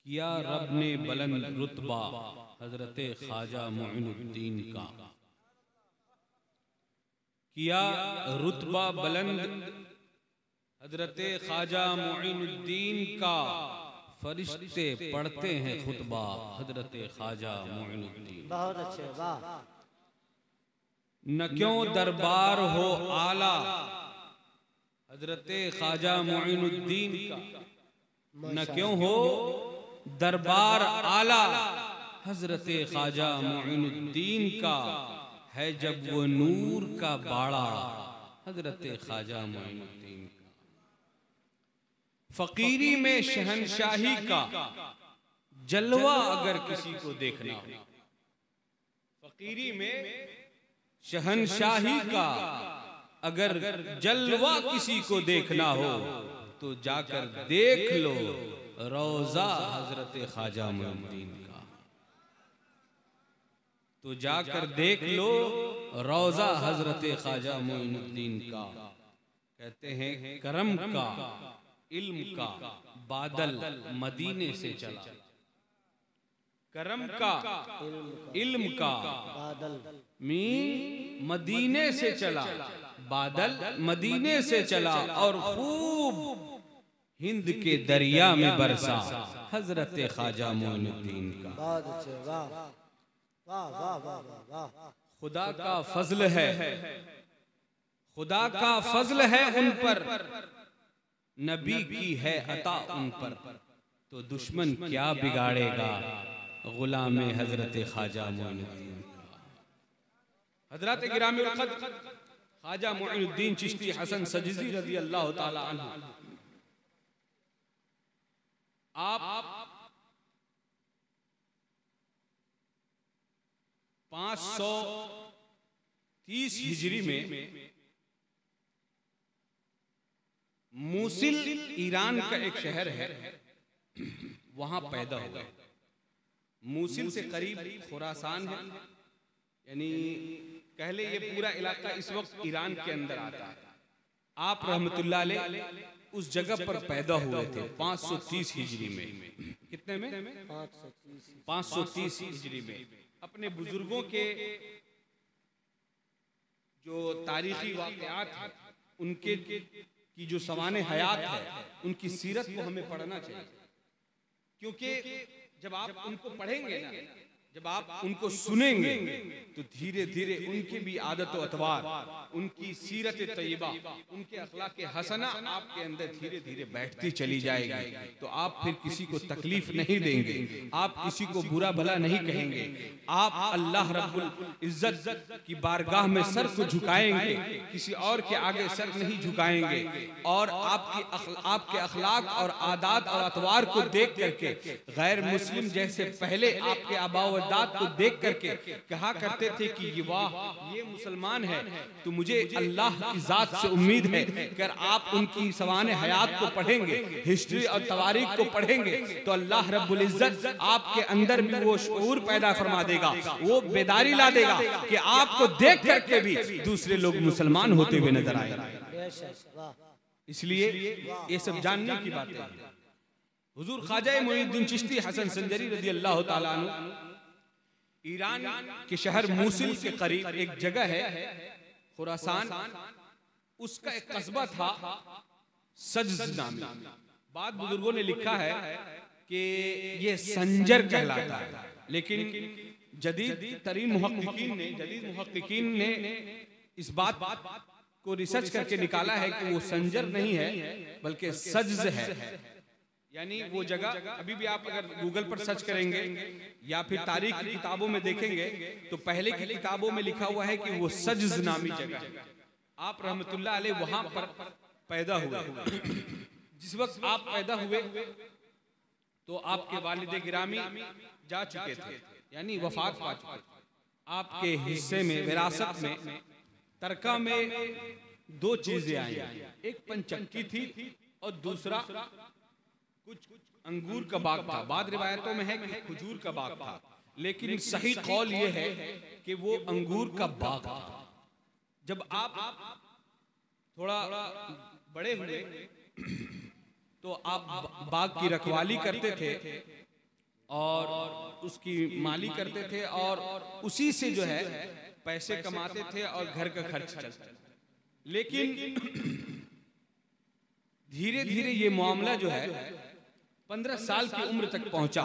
किया रब ने बुलंद रुतबा हजरत ख्वाजा मोइनुद्दीन का। किया रुतबा बुलंद हजरत ख्वाजा मोइनुद्दीन का। फरिश्ते पढ़ते हैं खुतबा हजरत ख्वाजा मोइनुद्दीन। बहुत अच्छे, वाह। न क्यों दरबार हो आला हजरत ख्वाजा मोइनुद्दीन का। न क्यों हो दरबार आला हजरत ख्वाजा मोइनुद्दीन का। है जब वो नूर का बाड़ा हजरत ख्वाजा मोइनुद्दीन का। फकीरी में शहनशाही का जलवा अगर किसी को देखना हो। फकीरी में शहनशाही का अगर जलवा किसी को देखना हो तो जाकर देख लो रोजा हजरत ख्वाजा मोइनुद्दीन का। तो जाकर देख लो रोजा हजरत ख्वाजा मोइनुद्दीन का। कहते हैं करम का इल्म का बादल मदीने से चला। करम का इल्म का बादल मदीने से चला। बादल मदीने से चला और खूब हिंद के दरिया में बरसा हजरत ख्वाजा मोइनुद्दीन का। बहुत अच्छे, वाह वाह वाह वाह वाह। खुदा का फजल है, खुदा का फजल है उन पर, नबी की है अता उन पर। तो दुश्मन क्या बिगाड़ेगा गुलाम हजरत ख्वाजा मोइनुद्दीन का। हजरत गिरामी उल क़द्र ख्वाजा मोइनुद्दीन चिश्ती हसन सजजी रज़ी अल्लाह ताला अन्हु आप 530 हिजरी में मूसिल ईरान का एक शहर है, वहां पैदा हुआ। मूसिल से करीब खुरासान है, यानी कह ले ये पूरा इलाका इस वक्त ईरान के अंदर आता है। आप रहमतुल्लाह अलैह उस जगह पर पैदा हुए थे 530 हिजरी में। कितने में? 530 हिजरी में। अपने बुजुर्गों के जो तारीखी वाक़यात हैं, उनके की जो सवाने हयात है, उनकी सीरत को हमें पढ़ना चाहिए। क्योंकि जब आप उनको पढ़ेंगे ना, जब आप उनको सुनेंगे तो धीरे धीरे उनकी भी आदत व अतवार, उनकी सीरत तय्यबा, उनके अखलाक हसना आपके अंदर धीरे धीरे बैठती चली जाएगी। तो आप फिर किसी को तकलीफ नहीं देंगे, आप किसी को बुरा भला नहीं कहेंगे। आप अल्लाह रब्बुल इज्जत की बारगाह में सर को झुकाएंगे, किसी और के आगे सर नहीं झुकाएंगे। और आपके अखलाक और आदात और अतवार को देख करके गैर मुस्लिम जैसे पहले आपके आबा व अजदाद को देख करके कहा करते थे कि ये वाह ये मुसलमान है, तो मुझे अल्लाह की जात से उम्मीद है अगर आप उनकी सवाने हयात को पढ़ेंगे, हिस्ट्री और तवारीख को पढ़ेंगे, तो अल्लाह रब्बुल इज्जत आपके अंदर भी वो शऊर पैदा फरमा देगा, वो बेदारी ला देगा कि आपको देख करके भी दूसरे लोग मुसलमान होते हुए नजर आएगा। इसलिए ये सब जानने की बात है। हुजूर ख्वाजा मोइनुद्दीन चिश्ती हसन संजरी रज़ी अल्लाह ताला अन्हु ईरान के शहर मूसिल के करीब एक जगह है खुरासान, उसका एक कस्बा था सज्ज नामी। बाद बुजुर्गों ने लिखा है कि ये संजर कहलाता है, लेकिन जदीद तरीन मुहक्किकीन ने इस बात को रिसर्च करके निकाला है कि वो संजर नहीं है बल्कि सज्ज है। यानी वो जगह अभी भी आप अगर गूगल पर सर्च करेंगे या फिर तारीख की किताबों में देखेंगे तो पहले की किताबों में लिखा हुआ है कि वो सज्ज नामी जगह है। आप रहमतुल्लाह अलैह वहां पर पैदा हुए। जिस वक्त आप पैदा हुए तो आपके वालिद गिरामी जा चुके थे, यानी वफात पा चुके थे। आपके हिस्से में विरासत में तरका में दो चीजें आई, एक पंचक्की थी और दूसरा कुछ अंगूर का बाग था। बाद रिवायतों में है कि खजूर का बाग था, लेकिन सही कौल ये है कि वो अंगूर का बाग था। जब आप थोड़ा बड़े हुए तो आप बाग की रखवाली करते थे और उसकी माली करते थे और उसी से जो है पैसे कमाते थे और घर का खर्च चलता था। लेकिन धीरे धीरे ये मामला जो है 15 साल की उम्र तक पहुंचा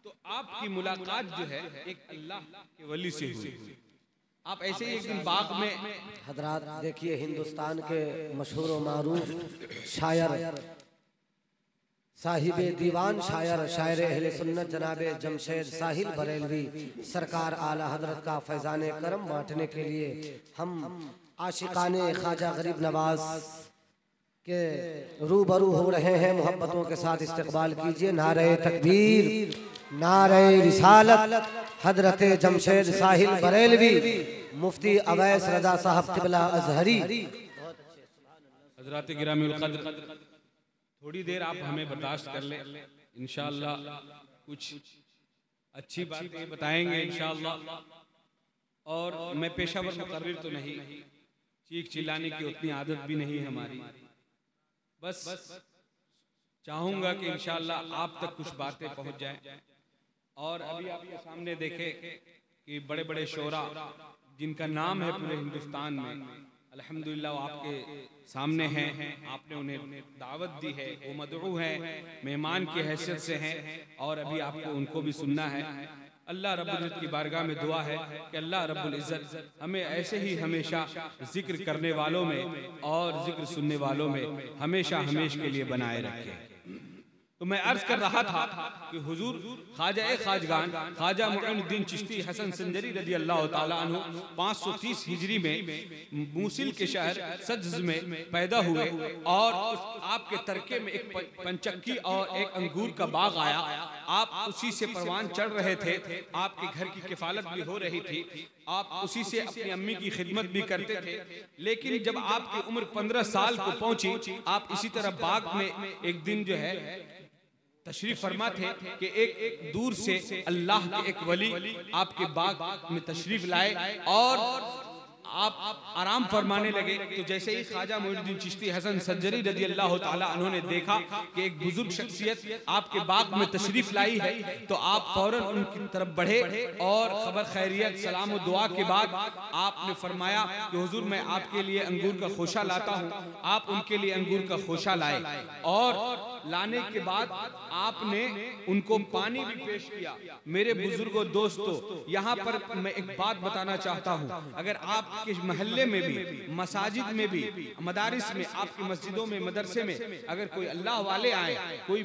तो आपकी मुलाकात जो है एक अल्लाह के वली से हुई। आप ऐसे ही एक दिन बाग में हजरात देखिए, हिंदुस्तान के मशहूर व मारूफ शायर, साहिबे दीवान शायर, शायर अहले सुन्नत जनाब जमशेद साहिल बरेलवी सरकार आला हजरत का फैजान करम बांटने के लिए हम आशिकाने ख्वाजा गरीब नवाज के रूबरू हो रहे हैं। मोहब्बतों के साथ इस्तकबाल कीजिए। नारे तकबीर, नारे रिसालत, हजरत जमशेद साहिल बरेलवी, मुफ्ती अवैस रजा साहब क़िबला अजहरी। हजरत गिरामीउल क़द्र, थोड़ी देर आप हमें बर्दाश्त कर ले, इंशाअल्लाह कुछ अच्छी बातें बताएंगे इंशाअल्लाह। और मैं पेशावर मुकर्रिर तो नहीं, चीख चिल्लाने की उतनी आदत भी नहीं हमारी, बस चाहूंगा कि इंशाअल्लाह आप तक कुछ बातें पहुंच जाएं। और अभी आपके सामने देखे कि बड़े बड़े शोरा जिनका नाम है पूरे हिंदुस्तान में, अल्हम्दुलिल्लाह आपके सामने हैं, आपने उन्हें दावत दी है, वो मदऊ हैं, मेहमान की हैसियत से हैं और अभी आपको उनको भी सुनना है। अल्लाह रब्बुल इज़्ज़त की बारगाह में दुआ है कि अल्लाह रब्बुल इज़्ज़त हमें ऐसे ही हमेशा जिक्र करने वालों में और जिक्र सुनने वालों में हमेशा हमेशा के लिए बनाए रखे। तो मैं अर्ज कर रहा था कि हुजूर ख्वाजा खाजगान ख्वाजा मुइनुद्दीन चिश्ती हसन संजरी रज़ी अल्लाह ताला अन्हु 530 हिजरी में मूसिल के शहर सज्ज में पैदा हुए और आपके तरके में एक पंचक्की और एक अंगूर का बाग आया। आप उसी से परवान चढ़ रहे थे, आपके घर की किफालत भी हो रही थी, आप उसी से अपनी अम्मी की खिदमत भी करते थे। लेकिन जब आपकी उम्र 15 साल को पहुंची, आप इसी तरह बाग में एक दिन जो है तशरीफ फरमा थे कि एक दूर से अल्लाह के एक वली आपके बाग में तशरीफ लाए और आप आराम फरमाने लगे। तो जैसे ही ख्वाजा मुइनुद्दीन चिश्ती हसन संजरी रज़ी अल्लाह ताला अन्हु ने देखा कि एक बुजुर्ग शख्सियत आपके बाग में तशरीफ लाई है, तो आप फौरन उनकी तरफ बढ़े और खबर खैरियत सलाम और दुआ के बाद आपने फरमाया कि हुजूर मैं आपके लिए अंगूर का खोशा लाता हूँ। आप उनके लिए अंगूर का खोशा लाए और लाने के बाद आपने उनको पानी भी पेश किया। मेरे बुजुर्गों दोस्तों, यहाँ पर मैं एक बात बताना चाहता हूँ, अगर आपके महल्ले में भी, मसाजिद में भी, मदारिस में, आपकी मस्जिदों में, मदरसे में अगर कोई अल्लाह वाले आए, कोई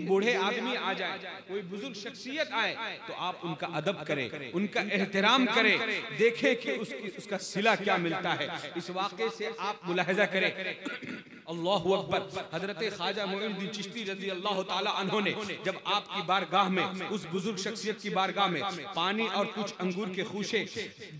बूढ़े आदमी आ जाए, कोई बुजुर्ग शख्सियत आए, तो आप उनका अदब करें, उनका एहतराम करें, देखें कि उसका सिला क्या मिलता है। इस वाक़े से आप मुलाहिजा करें। अल्लाहु अकबर। हजरत ख्वाजा मुइनुद्दीन चिश्ती रज़ी अल्लाह ताला अन्हु ने जब आपकी बारगाह में, उस बुजुर्ग शख्सियत की बारगाह में पानी और कुछ अंगूर के खूशे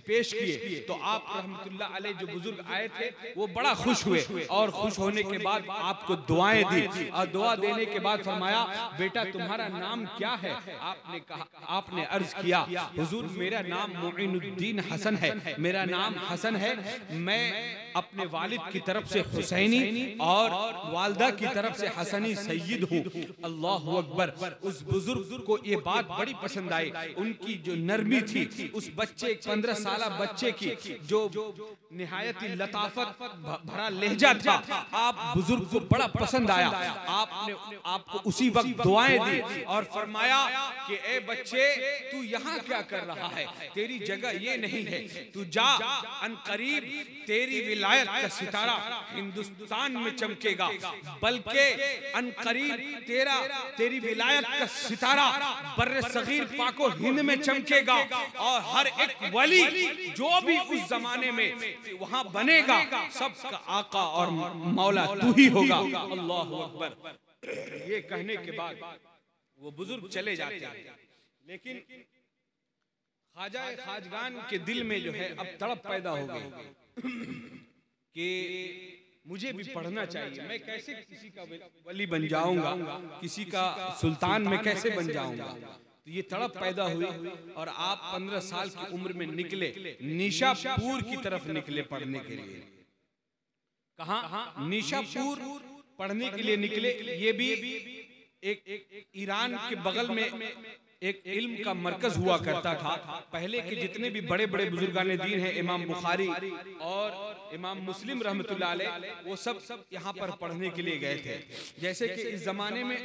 पेश किए, तो आप रहमतुल्लाह अलैह जो बुजुर्ग आए थे वो बड़ा खुश हुए और खुश होने के बाद आपको दुआएं दी और दुआ देने के बाद फरमाया, बेटा तुम्हारा नाम क्या है? आपने कहा, आपने अर्ज किया, हुजूर मेरा नाम मुइनुद्दीन हसन है, मेरा नाम हसन है, मैं अपने वालिद की तरफ से हुसैनी और वालदा की तरफ से हसनी सैयद हूँ। अल्लाहु अकबर। उस बुजुर्ग को ये बात बड़ी पसंद आई, उनकी जो नरमी थी, उस बच्चे 15 साल बच्चे की जो निहायत लताफत भरा लहजा था, आप बुजुर्ग को बड़ा पसंद आया। आपने आपको उसी वक्त दुआएं दी और फरमाया कि ए बच्चे तू यहाँ क्या कर रहा है, तेरी जगह ये नहीं है, तू जा, अनकरीब तेरी विलायत का सितारा हिंदुस्तान में चमकेगा, बल्कि अनकरीब तेरी विलायत का सितारा बर्रे सगीर पाको हिंद में चमकेगा और हर एक वली जो भी उस जमाने में वहां बनेगा सबका आका और मौला तू ही होगा। अल्लाहु अकबर। ये कहने के बाद वो बुजुर्ग चले जाते हैं, लेकिन ख्वाजा खाजगान के दिल में जो है अब तड़प पैदा हो गई कि मुझे भी पढ़ना चाहिए, मैं कैसे किसी का वली बन जाऊंगा, किसी का सुल्तान में कैसे बन जाऊंगा। तो ये तड़प पैदा हुई और आप 15 साल की उम्र में निकले, निशापुर की तरफ निकले पढ़ने के लिए। कहाँ? निशापुर पढ़ने के लिए निकले। ये भी एक ईरान के बगल में एक इल्म का मरकज हुआ करता था। पहले के जितने भी बड़े बड़े बुजुर्गाने दीन हैं, इमाम बुखारी और इमाम मुस्लिम रहमतुल्लाह अलैह, वो सब यहाँ पर पढ़ने के लिए गए थे। जैसे कि इस जमाने में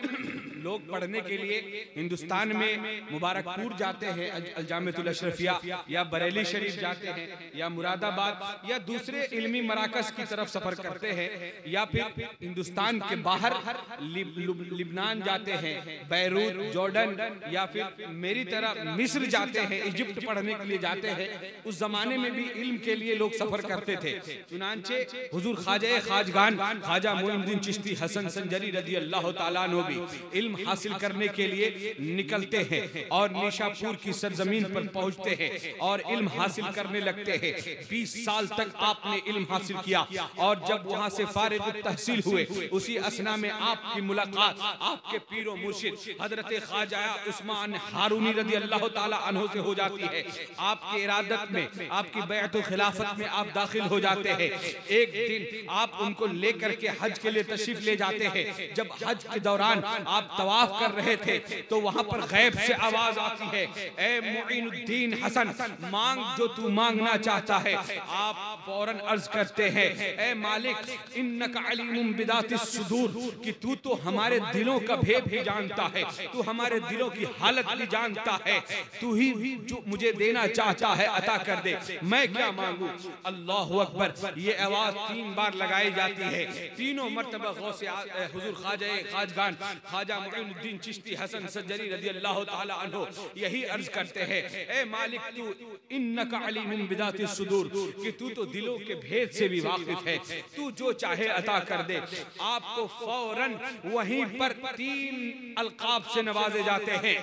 लोग पढ़ने के लिए हिंदुस्तान में मुबारकपुर जाते हैं, अल-जामिअतुल अशरफिया, या बरेली शरीफ जाते हैं, या मुरादाबाद, या दूसरे इल्मी मराकज की तरफ सफर करते हैं, या फिर हिंदुस्तान के बाहर लिबनान जाते हैं, बैरूत, जॉर्डन, या फिर मेरी तरह मिस्र जाते हैं, इजिप्ट पढ़ने के लिए जाते हैं। उस जमाने में भी इल्म के लिए लोग सफर करते थे। चुनांचे हुजूर ख्वाजा खाजगान ख्वाजा मोइनुद्दीन चिश्ती हसन संजरी रज़ी अल्लाह ताला अन्हु भी इल्म हासिल करने के लिए निकलते हैं और निशापुर की सरजमीन पर पहुंचते हैं और इल्म हासिल करने लगते हैं। 20 साल तक आपने इल्म हासिल किया और जब वहां से फारिग तहसील हुए, उसी असना में आपकी मुलाकात आपके पीरो मुर्शिद हजरत ख्वाजा उस्मान हारूनी रज़ी अल्लाह ताला अन्हु से हो जाती है। आपकी इरादत में, आपकी बैअतुल खिलाफत में आप दाखिल हो जाते हैं। एक दिन आप उनको लेकर के हज के लिए तशरीफ ले जाते हैं। जब हज के दौरान आप तवाफ कर रहे थे तो वहां पर गैब से आवाज आती है, ए मुइनुद्दीन हसन, मांग जो तू मांगना चाहता है। आप फौरन अर्ज करते हैं, ए मालिक इन्नका अलीमुम बिदातिस सुदूर, कि तू तो हमारे दिलों का भेद भी जानता है, तू हमारे दिलों की हालत भी जानता है, तू ही जो मुझे देना चाहता है अता कर दे, मैं क्या मांगू। अल्लाहु अकबर, ये आवाज 3 बार लगाई जाती है। तीनों मर्तबा गौसे हुजूर ख्वाजा खाजगान ख्वाजा मोइनुद्दीन चिश्ती हसन संजरी रज़ी अल्लाह ताला अन्हु यही अर्ज करते हैं, ए मालिक तू इन्नका अलीमुम बिदातिस सुदूर, कि तू तो दिलों के भेद से भी वाकिफ है, तू जो चाहे अता कर दे। आपको फौरन वहीं पर 3 अलकाब से नवाजे जाते हैं,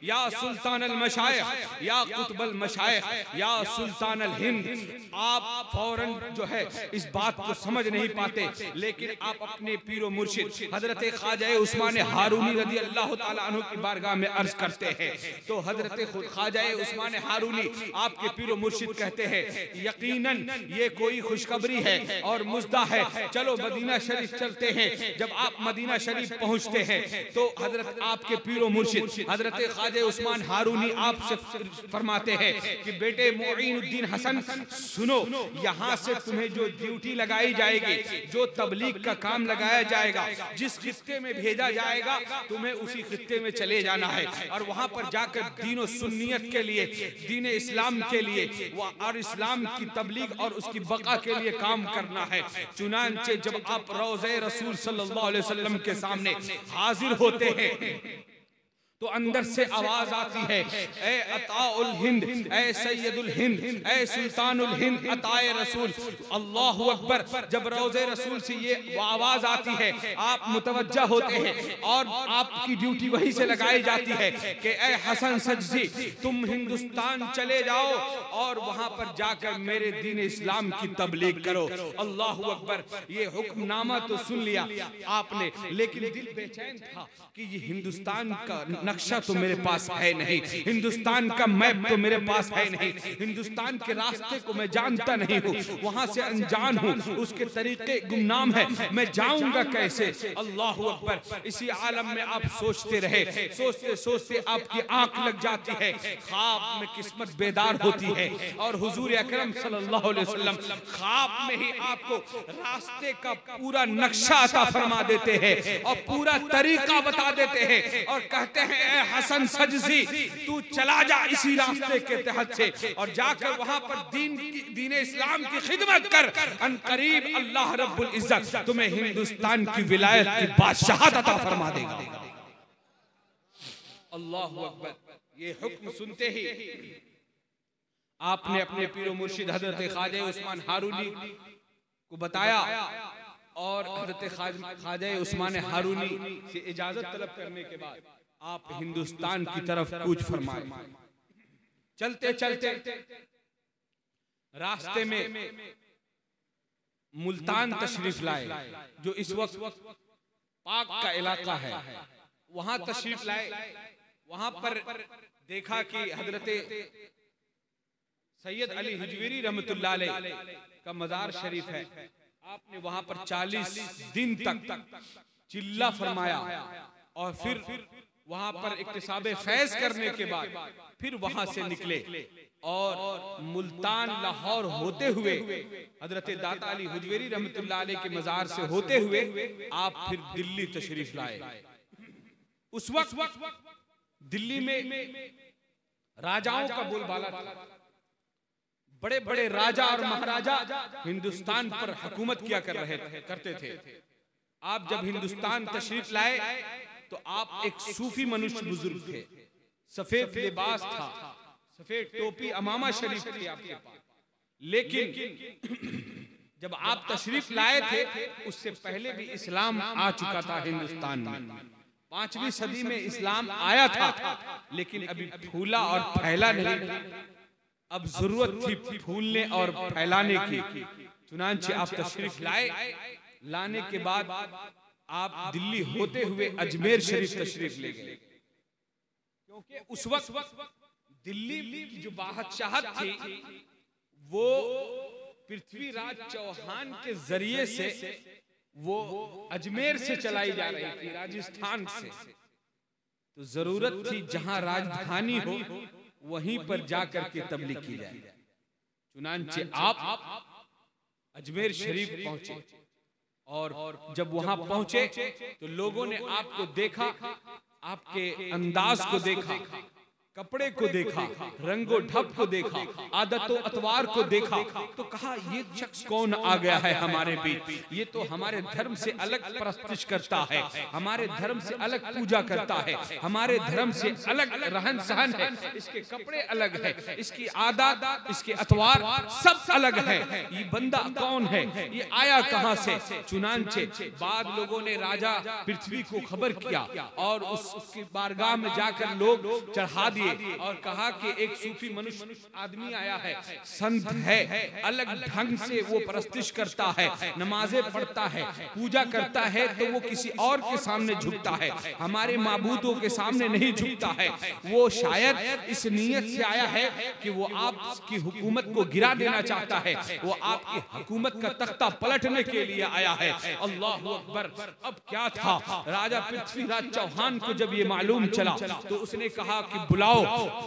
या सुल्तान अल मशाइख, या कुतुब अल मशाइख, या सुल्तान अल हिंद। आप फौरन जो है इस बात को समझ नहीं पाते, लेकिन आप अपने पीरो मुर्शिद हजरत ख्वाजा उस्मान हारूनी रज़ी अल्लाह ताला अन्हु की बारगाह में अर्ज करते हैं। तो हजरत ख्वाजा उस्मान हारूनी आपके पीरो मुर्शिद कहते हैं, यकीनन ये कोई खुशखबरी है और मुज़्दा है, चलो मदीना शरीफ चलते हैं। जब आप मदीना शरीफ पहुंचते हैं तो हजरत आपके पीरो मुर्शिद हजरत ख्वाजा उस्मान हारूनी आपसे फरमाते हैं कि बेटे मोइनुद्दीन हसन सुनो, यहाँ से तुम्हें जो ड्यूटी लगाई जाएगी, जो तबलीग का काम लगाया जाएगा, जिस खित्ते में भेजा जाएगा तुम्हें उसी खित्ते में चले जाना है और वहां पर जाकर दीन सुन्नियत के लिए, दीन इस्लाम के लिए और इस्लाम की तबलीग और उसकी बका के लिए काम करना है। चुनांचे जब आप रोज़े रसूल सल्लल्लाहु अलैहि वसल्लम के सामने हाजिर होते हैं तो अंदर से आवाज आती है, ए अताउल हिंद, ए सैयदुल हिंद, ए सुल्तानुल हिंद, अताए रसूल। अल्लाहु अकबर। जब रोज़े रसूल से ये आवाज आती है आप मुतवज्जा होते हैं और आपकी ड्यूटी वहीं से लगाई जाती है कि ए हसन सजदी, तुम हिंदुस्तान चले जाओ और वहां पर जाकर मेरे दीन इस्लाम की तबलीग करो। अल्लाहु अकबर। ये हुक्मनामा तो सुन लिया आपने, लेकिन दिल बेचैन था कि ये हिंदुस्तान का नक्शा तो मेरे पास है नहीं, हिंदुस्तान का मैप तो मेरे पास है नहीं, हिंदुस्तान के रास्ते को मैं जानता नहीं हूँ, वहां से अनजान हूँ, उसके तरीके गुमनाम है, मैं जाऊंगा कैसे। अल्लाहु अकबर। इसी आलम में आप सोचते रहे, सोचते सोचते आपकी आंख लग जाती है, ख्वाब में किस्मत बेदार होती है और हुजूर अकरम सल्लल्लाहु अलैहि वसल्लम ख्वाब में ही आपको रास्ते का पूरा नक्शा अता फरमा देते हैं और पूरा तरीका बता देते हैं और कहते हैं, ए हसन सजदी, तू चला जा इसी रास्ते के तहत से और जाकर वहां पर दीन इस्लाम की खिदमत कर। अनकरीब अल्लाह रब्बुल इज्जत तुम्हें हिंदुस्तान की विलायत की बादशाहत अता फरमा देगा। अल्लाहु अकबर। ये हुक्म सुनते ही आपने अपने पीरो मुर्शिद हजरत ख्वाजा उस्मान हारूनी को बताया और हजरत ख्वाजा उस्मान हारूनी से इजाजत तलब करने के बाद आप हिंदुस्तान की तरफ कूच फरमाए। चलते चलते रास्ते में मुल्तान तशरीफ लाए, जो इस वक्त पाक का इलाका है, वहां तशरीफ लाए। वहां पर देखा कि हजरत सैयद अली हिजवेरी रहमतुल्लाह अलैह का मजार शरीफ है। आपने वहां पर 40 दिन तक चिल्ला फरमाया, और फिर वहां पर इक्तिसाबे फैज करने के बाद फिर वहां से निकले और मुल्तान लाहौर होते हुए हजरत दाता अली हुजवेरी रहमतुल्लाह अलैह के मजार से होते हुए आप फिर दिल्ली तशरीफ लाए। उस वक्त दिल्ली में राजाओं का बोलबाला था। बड़े बड़े राजा और महाराजा हिंदुस्तान पर हुकूमत किया करते थे। आप जब हिंदुस्तान तशरीफ लाए तो आप एक सूफी मनुष्य बुजुर्ग थे, सफेद लिबास था, सफेद टोपी अमामा शरीफ थी आपके पास। लेकिन जब आप तशरीफ लाए थे उससे पहले भी इस्लाम आ चुका था हिंदुस्तान में। 5वीं सदी में इस्लाम आया था, लेकिन अभी फूला और फैला नहीं। अब जरूरत थी फूलने और फैलाने की। चुनांचे आप तशरीफ लाए। लाने के बाद आप दिल्ली होते हुए अजमेर शरीफ तशरीफ ले गए, क्योंकि उस वक्त दिल्ली की जो बादशाहत थी वो पृथ्वीराज चौहान के जरिए से वो अजमेर से चलाई जा रही थी, राजस्थान से। तो जरूरत थी जहां राजधानी हो वहीं पर जाकर के तबलीग की जाए। चुनांचे आप अजमेर शरीफ पहुंचे और जब वहां पहुंचे तो लोगों ने आपको देखा, आपके अंदाज को देखा, कपड़े को देखा, रंगो ढप को देखा, आदतो अतवार को देखा, तो कहा ये शख्स कौन आ गया है हमारे बीच। ये तो हमारे धर्म से अलग परस्तिश करता है, हमारे धर्म से अलग पूजा करता है, हमारे धर्म से अलग रहन सहन है, इसके कपड़े अलग है, इसकी आदत, इसके अतवार सब अलग है। ये बंदा कौन है, ये आया कहां से। चुनांचे बाद लोगों ने राजा पृथ्वी को खबर किया और उसकी बारगाह में जाकर लोग चढ़ा दिए और कहा कि एक सूफी मनुष्य आदमी आया है, संत है, अलग ढंग से वो परस्तिश करता है, नमाजें पढ़ता है, पूजा करता है, तो वो किसी और के सामने झुकता है, हमारे माबूदों के सामने नहीं झुकता है। वो शायद इस नीयत से आया है कि वो आपकी हुकूमत को गिरा देना चाहता है, वो आपकी हुकूमत का तख्ता पलटने के लिए आया है। अल्लाह अकबर। अब क्या था, राजा पृथ्वीराज चौहान को जब ये मालूम चला तो उसने कहा कि बुलाओ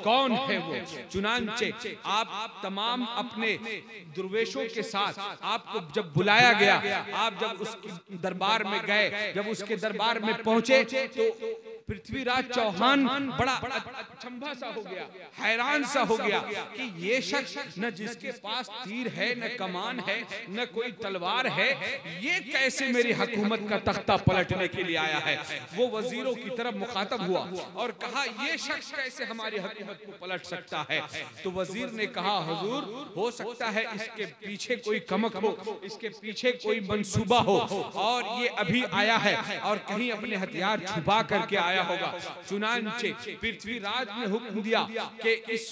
कौन है वो। चुनांचे आप तमाम अपने दुर्वेशों के साथ आपको जब बुलाया गया, आप जब उसके दरबार में गए, जब उसके दरबार में पहुंचे तो पृथ्वीराज चौहान बड़ा अचंभा सा हो गया, हैरान सा हो गया कि ये शख्स न जिसके पास तीर है, न कमान है, न कोई तलवार है, ये कैसे मेरी हुकूमत का तख्ता पलटने के लिए आया है। वो वजीरों की तरफ मुखातब हुआ और कहा ये शख्स कैसे हमारी हुकूमत को पलट सकता है। तो वजीर ने कहा हुजूर, हो सकता है इसके पीछे कोई कमक हो, इसके पीछे कोई मंसूबा हो और ये अभी आया है और कहीं अपने हथियार छुपा करके आया होगा। चुनांचे पृथ्वीराज ने हुक्म दिया कि इस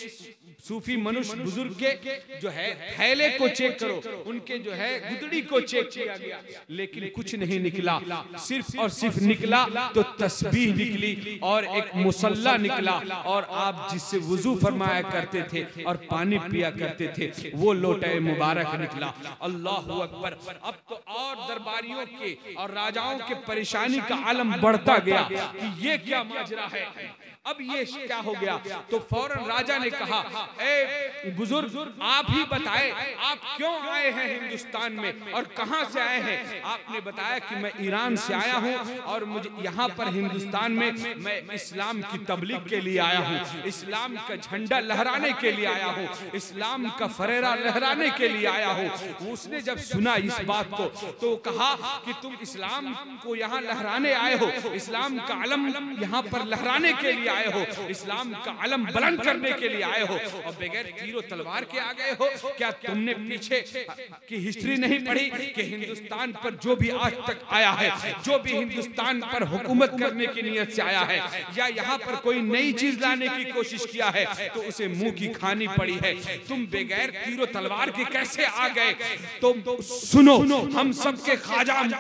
सूफी मनुष्य बुजुर्ग के जो है थैले को चेक करो, उनके जो है गुदड़ी को चेक किया गया, लेकिन कुछ नहीं निकला। सिर्फ और सिर्फ निकला तो तस्बीह निकली और एक मुसल्ला निकला और आप जिससे वुजू फरमाया करते थे और पानी पिया करते थे वो लोटे मुबारक निकला। अल्लाह अकबर। अब तो और दरबारियों के और राजाओं के परेशानी का आलम बढ़ता गया कि ये क्या माजरा है, अब ये क्या हो गया। तो फौरन राजा ने कहा, ए बुजुर्ग, आप ही बताए आप क्यों आए हैं हिंदुस्तान में और कहां से आए हैं। आपने बताया कि मैं ईरान से आया हूं और मुझे यहाँ पर हिंदुस्तान में मैं इस्लाम की तबलीग के लिए आया हूँ, इस्लाम का झंडा लहराने के लिए आया हूँ, इस्लाम का फरेरा लहराने के लिए आया हूँ। उसने जब सुना इस बात को तो कहा कि तुम इस्लाम को यहाँ लहराने आए हो, इस्लाम का अलम यहाँ पर लहराने के लिए आए हो, इस्लाम का अलम बुलंद करने के लिए आए हो और बगैर तीरों तलवार के आ गए हो। क्या तुमने पीछे की हिस्ट्री नहीं पढ़ी कि हिंदुस्तान पर जो भी आज तक आया है, जो भी हिंदुस्तान पर हुकूमत करने की नीयत से आया है या यहाँ पर कोई नई चीज लाने की कोशिश किया है तो उसे मुंह की खानी पड़ी है। तुम बगैर तीरों तलवार के कैसे आ गए। तो सुनो, हम सबके खाजगान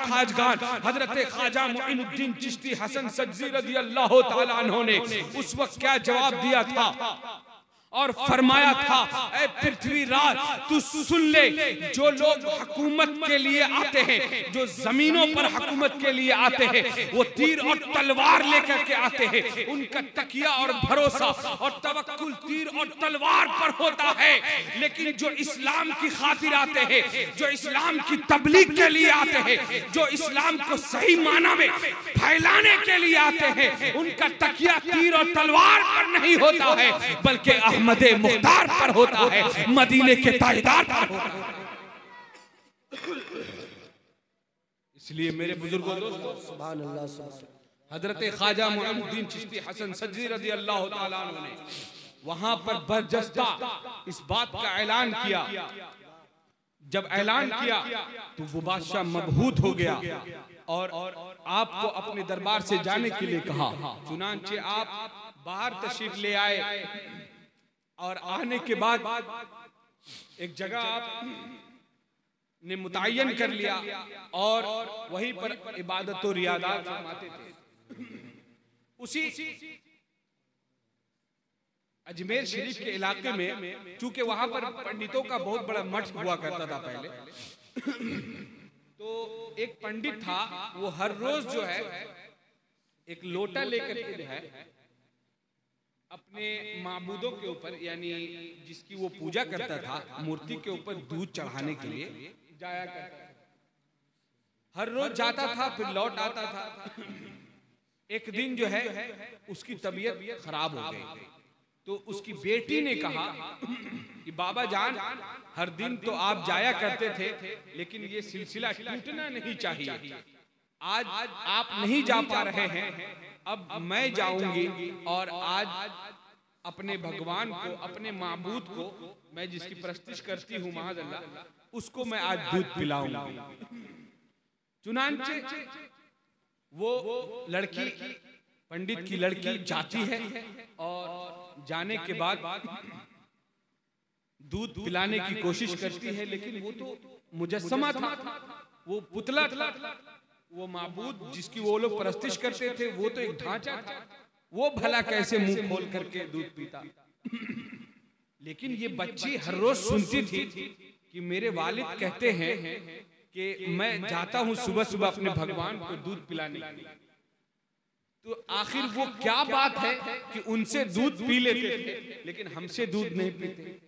हजरत ख्वाजा मुइनुद्दीन चिश्ती हसन सज्जी रज़ी अल्लाह तआला अन्हु ने उस वक्त क्या जवाब दिया था। और फरमाया था, ऐ पृथ्वी राज तू सुन ले, जो लोग हुकूमत के लिए आते हैं, जो जमीनों पर हुकूमत के लिए आते हैं, वो तीर और तलवार लेकर के आते हैं। उनका तकिया और भरोसा और तवक्कुल तीर और तलवार पर होता है। लेकिन जो इस्लाम की खातिर आते हैं, जो इस्लाम की तबलीग के लिए आते हैं, जो इस्लाम को सही माना में फैलाने के लिए आते हैं, उनका तकिया तीर और तलवार पर नहीं होता है, बल्कि अहमद मुख्तार पर होता है, मदीने के ताजदार पर होता है। इसलिए मेरे बुजुर्गों दोस्तों, सुभान अल्लाह, सुभान हजरत ख्वाजा मुइनुद्दीन चिश्ती हसन सज्जी रज़ी अल्लाह तआला अन्हु ने वहां पर बरजस्ता इस बात का ऐलान किया। जब ऐलान किया तो वो बादशाह मबहूत हो गया और आपको अपने दरबार से जाने के लिए कहा। चुनांचे आप बाहर तशरीफ ले आए और आने के बाद एक जगह आप ने मुतय्यन कर लिया और वहीं पर इबादत और रियादात फरमाते थे। उसी अजमेर शरीफ के इलाके में, चूंकि वहां पर पंडितों का बहुत बड़ा मठ हुआ करता था पहले, तो एक पंडित था, वो हर रोज जो है एक लोटा लेकर के जो है अपने माबूदों के ऊपर, यानी जिसकी वो पूजा करता था, मूर्ति के ऊपर दूध चढ़ाने के लिए जाया करता था। हर रोज जाता था, फिर लौट आता था। एक दिन जो है उसकी तबीयत खराब हो गई, तो उसकी बेटी ने कहा कि बाबा जान, हर दिन तो आप जाया करते थे, लेकिन ये सिलसिला टूटना नहीं चाहिए। आज आप नहीं जा पा रहे हैं, अब मैं जाऊंगी और आज अपने भगवान को, अपने माबूद को, मैं जिसकी प्रस्तिश करती हूँ माअज़ल्लाह, उसको मैं आज दूध पिलाऊंगी। चुनांचे वो लड़की, पंडित की लड़की जाती है और जाने के बाद दूध पिलाने की कोशिश करती है, लेकिन वो तो मुजस्समा था, वो पुतला था। वो माबूद जिसकी वो लोग परस्तिश करते थे, वो तो एक ढांचा था, वो भला कैसे मुंह खोल करके दूध पीता। लेकिन ये बच्ची हर रोज सुनती थी कि मेरे वालिद कहते हैं कि मैं जाता हूं सुबह सुबह अपने भगवान को दूध पिलाने के लिए। तो आखिर वो क्या बात है कि उनसे दूध पी लेते थे, लेकिन हमसे दूध नहीं पीते?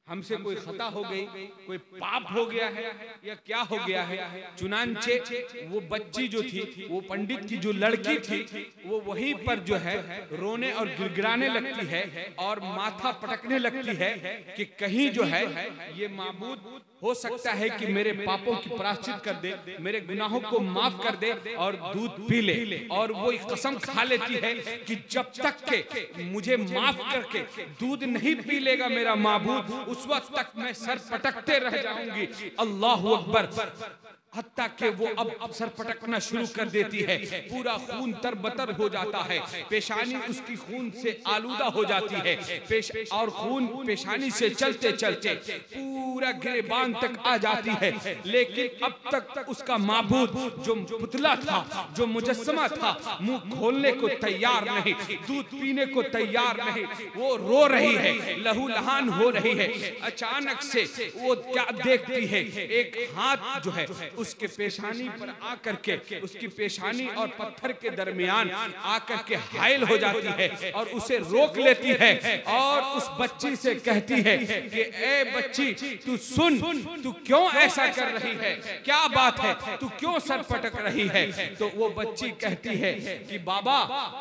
हमसे कोई खता हो गई, कोई पाप हो गया है, या क्या हो गया है? चुनांचे वो बच्ची जो थी, वो पंडित की जो लड़की थी, वो वहीं पर जो है रोने और गिड़गिड़ाने लगती है और माथा पटकने लगती है कि कहीं जो है ये माबूद हो सकता है कि मेरे पापों की प्रायश्चित कर दे, मेरे गुनाहों को माफ कर दे और दूध पी ले। और वो एक कसम खा लेती है कि जब तक के मुझे माफ करके दूध नहीं पी लेगा मेरा माबूद, उस वक्त तक मैं सर पटकते रह जाऊंगी। अल्लाहु अकबर। हत्ता के वो अब सर पटकना शुरू कर देती है, पूरा खून तरबतर हो जाता है, पेशानी उसकी खून से आलूदा हो जाती है, और खून पेशानी से चलते चलते पूरा गिरेबान तक आ जाती है। लेकिन अब तक उसका माबूद जो पुतला था, जो मुजस्समा था, मुंह खोलने को तैयार नहीं, दूध पीने को तैयार नहीं। वो रो रही है, लहू लहान हो रही है। अचानक से वो क्या देखती है, एक हाथ जो है उसके पेशानी पर आकर के, उसकी पेशानी और पत्थर के दरमियान आकर के हायल हो जाती है और उसे रोक लेती है और उस बच्ची से कहती है कि ए बच्ची, तू सुन, तू क्यों ऐसा कर रही है, क्या बात है, तू क्यों सर पटक रही है? तो वो बच्ची कहती है कि बाबा,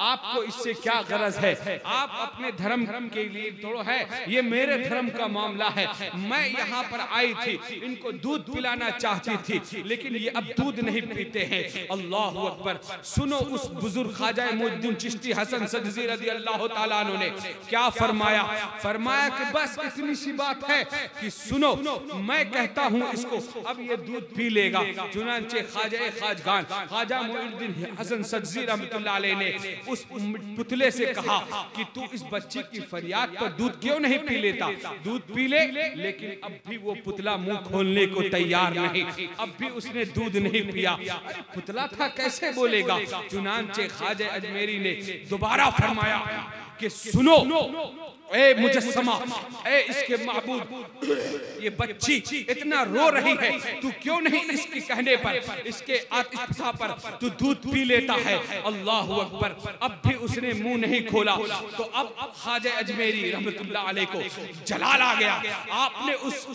आपको इससे क्या गरज है? आप अपने धर्म के लिए तो है, ये मेरे धर्म का मामला है। मैं यहाँ पर आई थी, इनको दूध पिलाना चाहती थी, लेकिन ये अब दूध नहीं पीते हैं। अल्लाहु अकबर। सुनो उस बुजुर्ग ख्वाजा मुइनुद्दीन चिश्ती हसन सदजी रज़ी अल्लाह ताला अन्हु ने क्या फरमाया। फरमाया कि बस इतनी सी बात है कि सुनो, मैं कहता हूँ इसको, अब ये दूध पी लेगा। चुनांचे ख्वाजा खाजगान ख्वाजा मुइनुद्दीन हसन सदजी रहमतुल्लाह अलैह ने उस पुतले से कहा कि तू इस बच्ची की फरियाद पर दूध क्यों नहीं पी लेता? दूध पी ले। लेकिन अब भी वो पुतला मुंह खोलने को तैयार नहीं, अब भी उसने दूध नहीं पिया। अरे पुतला था, कैसे बोलेगा। चुनांचे ख्वाजा अजमेरी ने दोबारा फरमाया कि सुनो ए मुजस्समा, ए इसके माबूद, ये बच्ची इतना रो रही है, तू क्यों नहीं इसके कहने पर, इसके आतिशा पर तू दूध पी लेता है। अल्लाहु अकबर। अब भी उसने मुंह नहीं खोला। तो अब ख्वाजा अजमेरी रहमतुल्लाह अलैह को जलाल आ गया। आपने उस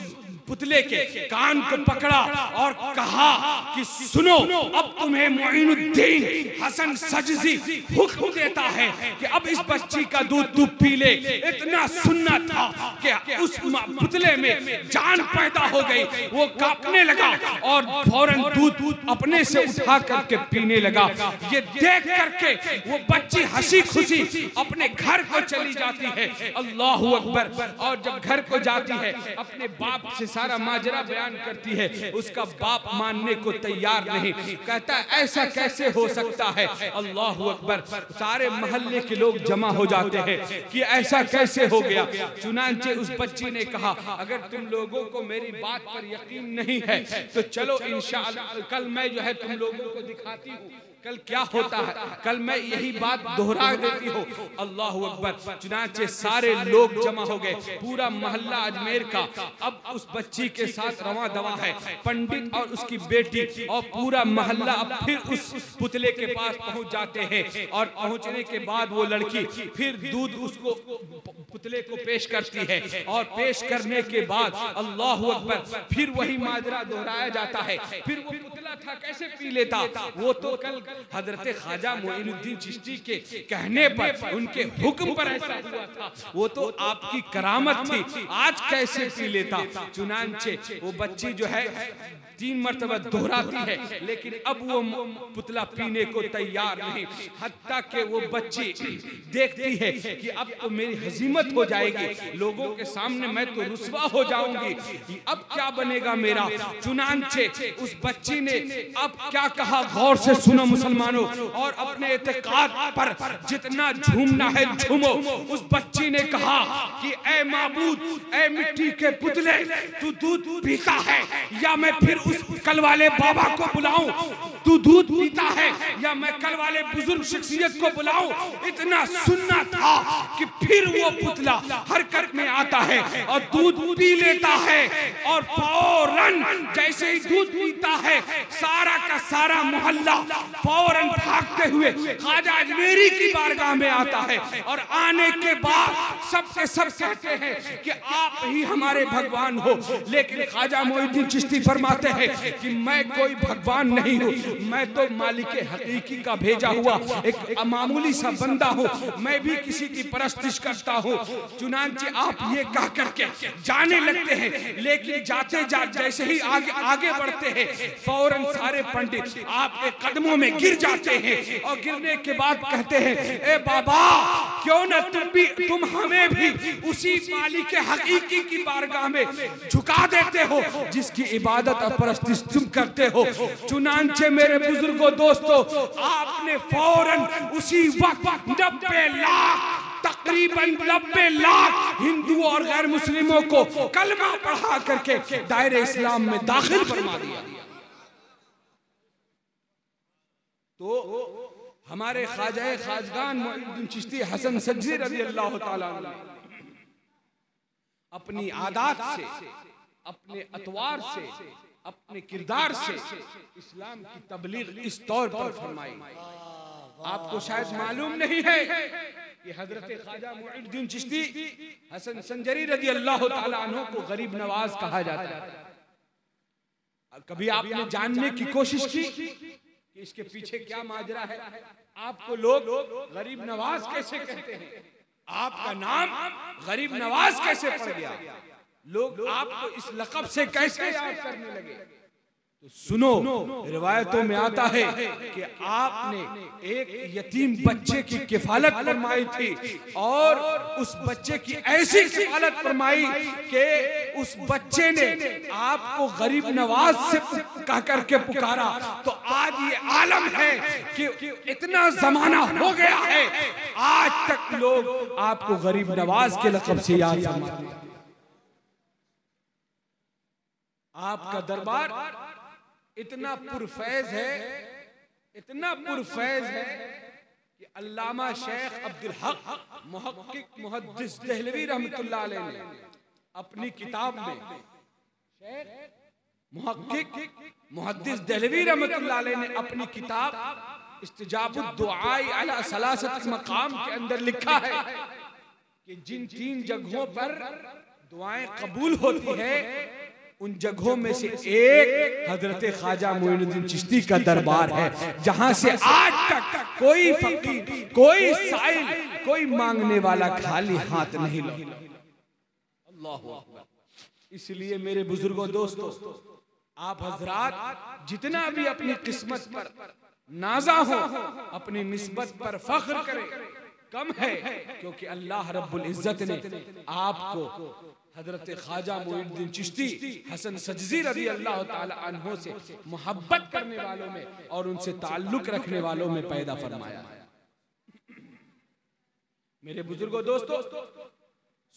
पुतले के कान को पकड़ा और कहा कि सुनो, अब तुम्हें मोइनुद्दीन हसन सजजी हुक्म देता है कि अब इस बच्ची का दूध तू पी ले। इतना सुनना था कि उस पुतले में जान पैदा हो गई। वो कांपने लगा और फौरन दूध अपने से उठा करके पीने लगा। ये देख करके वो बच्ची हंसी खुशी अपने घर को चली जाती है। अल्लाहु अकबर। और जब घर को जाती है, अपने बाप से सारा माजरा बयान करती है। उसका बाप मानने को तैयार नहीं, कहता है ऐसा कैसे हो सकता है। अल्लाहु अकबर। सारे मोहल्ले के लोग जमा हो जाते हैं कि ऐसा कैसे हो गया। चुनांचे उस बच्ची ने कहा, अगर तुम लोगों को मेरी बात पर यकीन नहीं है तो चलो इंशाअल्लाह कल मैं जो है तुम लोगों को दिखाती हूँ कल क्या होता है। कल मैं यही बात दोहरा देती हूँ। अल्लाहु अकबर। चुनांचे सारे लोग जमा हो गए, पूरा मोहल्ला अजमेर का अब उस बच्ची के साथ रवा दवा है। पंडित और उसकी बेटी और पूरा मोहल्ला अब फिर उस पुतले के पास पहुंच जाते हैं। और पहुंचने के बाद वो लड़की फिर दूध उसको पुतले को पेश करती है। और पेश करने के बाद अल्लाहु अकबर फिर वही माजरा दोहराया जाता है। फिर वो पुतला था, कैसे पी लेता। वो तो कल हजरत ख्वाजा मोइनुद्दीन चिश्ती के कहने पर, उनके हुक्म पर ऐसा हुआ था। वो तो आपकी करामत थी, आज कैसे पी लेता। चुनांचे वो बच्ची जो है 3 मरतबा दोहराती है, लेकिन अब वो पुतला पीने को तैयार नहीं। हत्ता के वो बच्ची देखती है कि अब तो मेरी हजीमत हो जाएगी, लोगों के सामने मैं तो रुसवा हो जाऊंगी, अब क्या बनेगा मेरा। चुनांचे उस बच्ची ने अब क्या कहा, गौर से सुनो मुसलमानों, और अपने एतकाद पर जितना झूमना है झूमो। उस बच्ची ने कहा कि ए माबूद, ए मिट्टी के पुतले, तू दूध पीता है या मैं फिर उस कल वाले बाबा को बुलाऊं। तू दूध पीता है या मैं कल वाले बुजुर्ग शख्सियत को बुलाऊं। इतना सुनना था कि फिर वो पुतला हरकत में आता है और दूध पी लेता है। और फौरन जैसे ही दूध पीता है, सारा का सारा मोहल्ला फौरन भागते हुए ख्वाजा अजमेरी की बारगाह में आता है। और आने के बाद सबके सब कहते हैं कि आप ही हमारे भगवान हो। लेकिन ख्वाजा मोइनुद्दीन चिश्ती फरमाते हैं कि मैं कोई भगवान नहीं हूँ, मैं तो मालिक हकीकी का भेजा हुआ एक मामूली सा बंदा हूँ, मैं भी किसी की परस्तिश करता हूँ। चुनांचे आप ये कह करके जाने लगते हैं, लेकिन जाते जैसे ही आगे बढ़ते हैं, फौरन सारे पंडित आपके कदमों में गिर जाते हैं। और गिरने के बाद कहते हैं, ए बाबा, क्यों न तुम हमें भी उसी मालिक हकीकी की बारगाह में झुका देते हो जिसकी इबादत और परस्तिश तुम करते हो। चुनांचे मेरे बुजुर्गों दोस्तों, आपने फौरन उसी वक्त 90 लाख तकरीबन 90 लाख हिंदू और गैर मुस्लिमों को कलमा पढ़ा करके दायरे इस्लाम में दाखिल फरमा दिया। तो हमारे ख्वाजा खाजगान मोइनुद्दीन चिश्ती हसन सजजी रज़ी अल्लाह ताला अन्हु अपनी आदत से, अपने अतवार से, अपने किरदार से इस्लाम की तबलीग इस तौर पर फरमाई। आपको शायद मालूम नहीं है कि हजरत ख्वाजा मोइनुद्दीन चिश्ती हसन संजरी रज़ी अल्लाह ताला अन्हु को गरीब नवाज कहा जाता है। कभी आपने जानने की कोशिश की कि इसके पीछे क्या माजरा है? आपको लोग गरीब नवाज कैसे कहते हैं? आपका नाम गरीब नवाज कैसे पड़ गया? लोग आपको इस लक़ब से कैसे याद करने लगे? तो सुनो, रिवायतों में आता है कि आपने एक यतीम बच्चे की किफालत फरमाई थी, और उस बच्चे की ऐसी किफालत फरमाई कि उस बच्चे ने आपको गरीब नवाज से कह करके पुकारा। तो आज ये आलम है कि इतना जमाना हो गया है, आज तक लोग आपको गरीब नवाज के लक़ब से याद फरमाते हैं। आपका दरबार इतना पुरफैज है, इतना पुरफैज है कि अल्लामा शेख अब्दुल हक मुहक्किक मुहद्दिस देहलवी रहमतुल्लाह अलैह ने अपनी किताब में, मुहक्किक मुहद्दिस देहलवी रहमतुल्लाह अलैह ने अपनी किताब इस्तिजाबुद दुआई अला सलासत मकाम के अंदर लिखा है कि जिन 3 जगहों पर दुआएं कबूल होती है उन जगहों में से एक हजरत ख्वाजा मोइनुद्दीन चिश्ती का दरबार है, जहां से आज तक कोई फकीर, कोई साइल, कोई मांगने वाला खाली हाथ नहीं लौटा। अल्लाहु अकबर। इसलिए मेरे बुजुर्गों, दोस्तों, आप हजरात जितना भी अपनी किस्मत पर नाजा हो, अपनी निस्बत पर फख्र करें, कम है, क्योंकि अल्लाह रब्बुल इज्जत ने आपको हजरत ख्वाजा मोइनुद्दीन चिश्ती हसन सजजी रज़ी अल्लाह ताला अन्हो से मोहब्बत करने वालों में और उनसे ताल्लुक रखने वालों में पैदा फरमाया। मेरे बुजुर्गों, दोस्तों,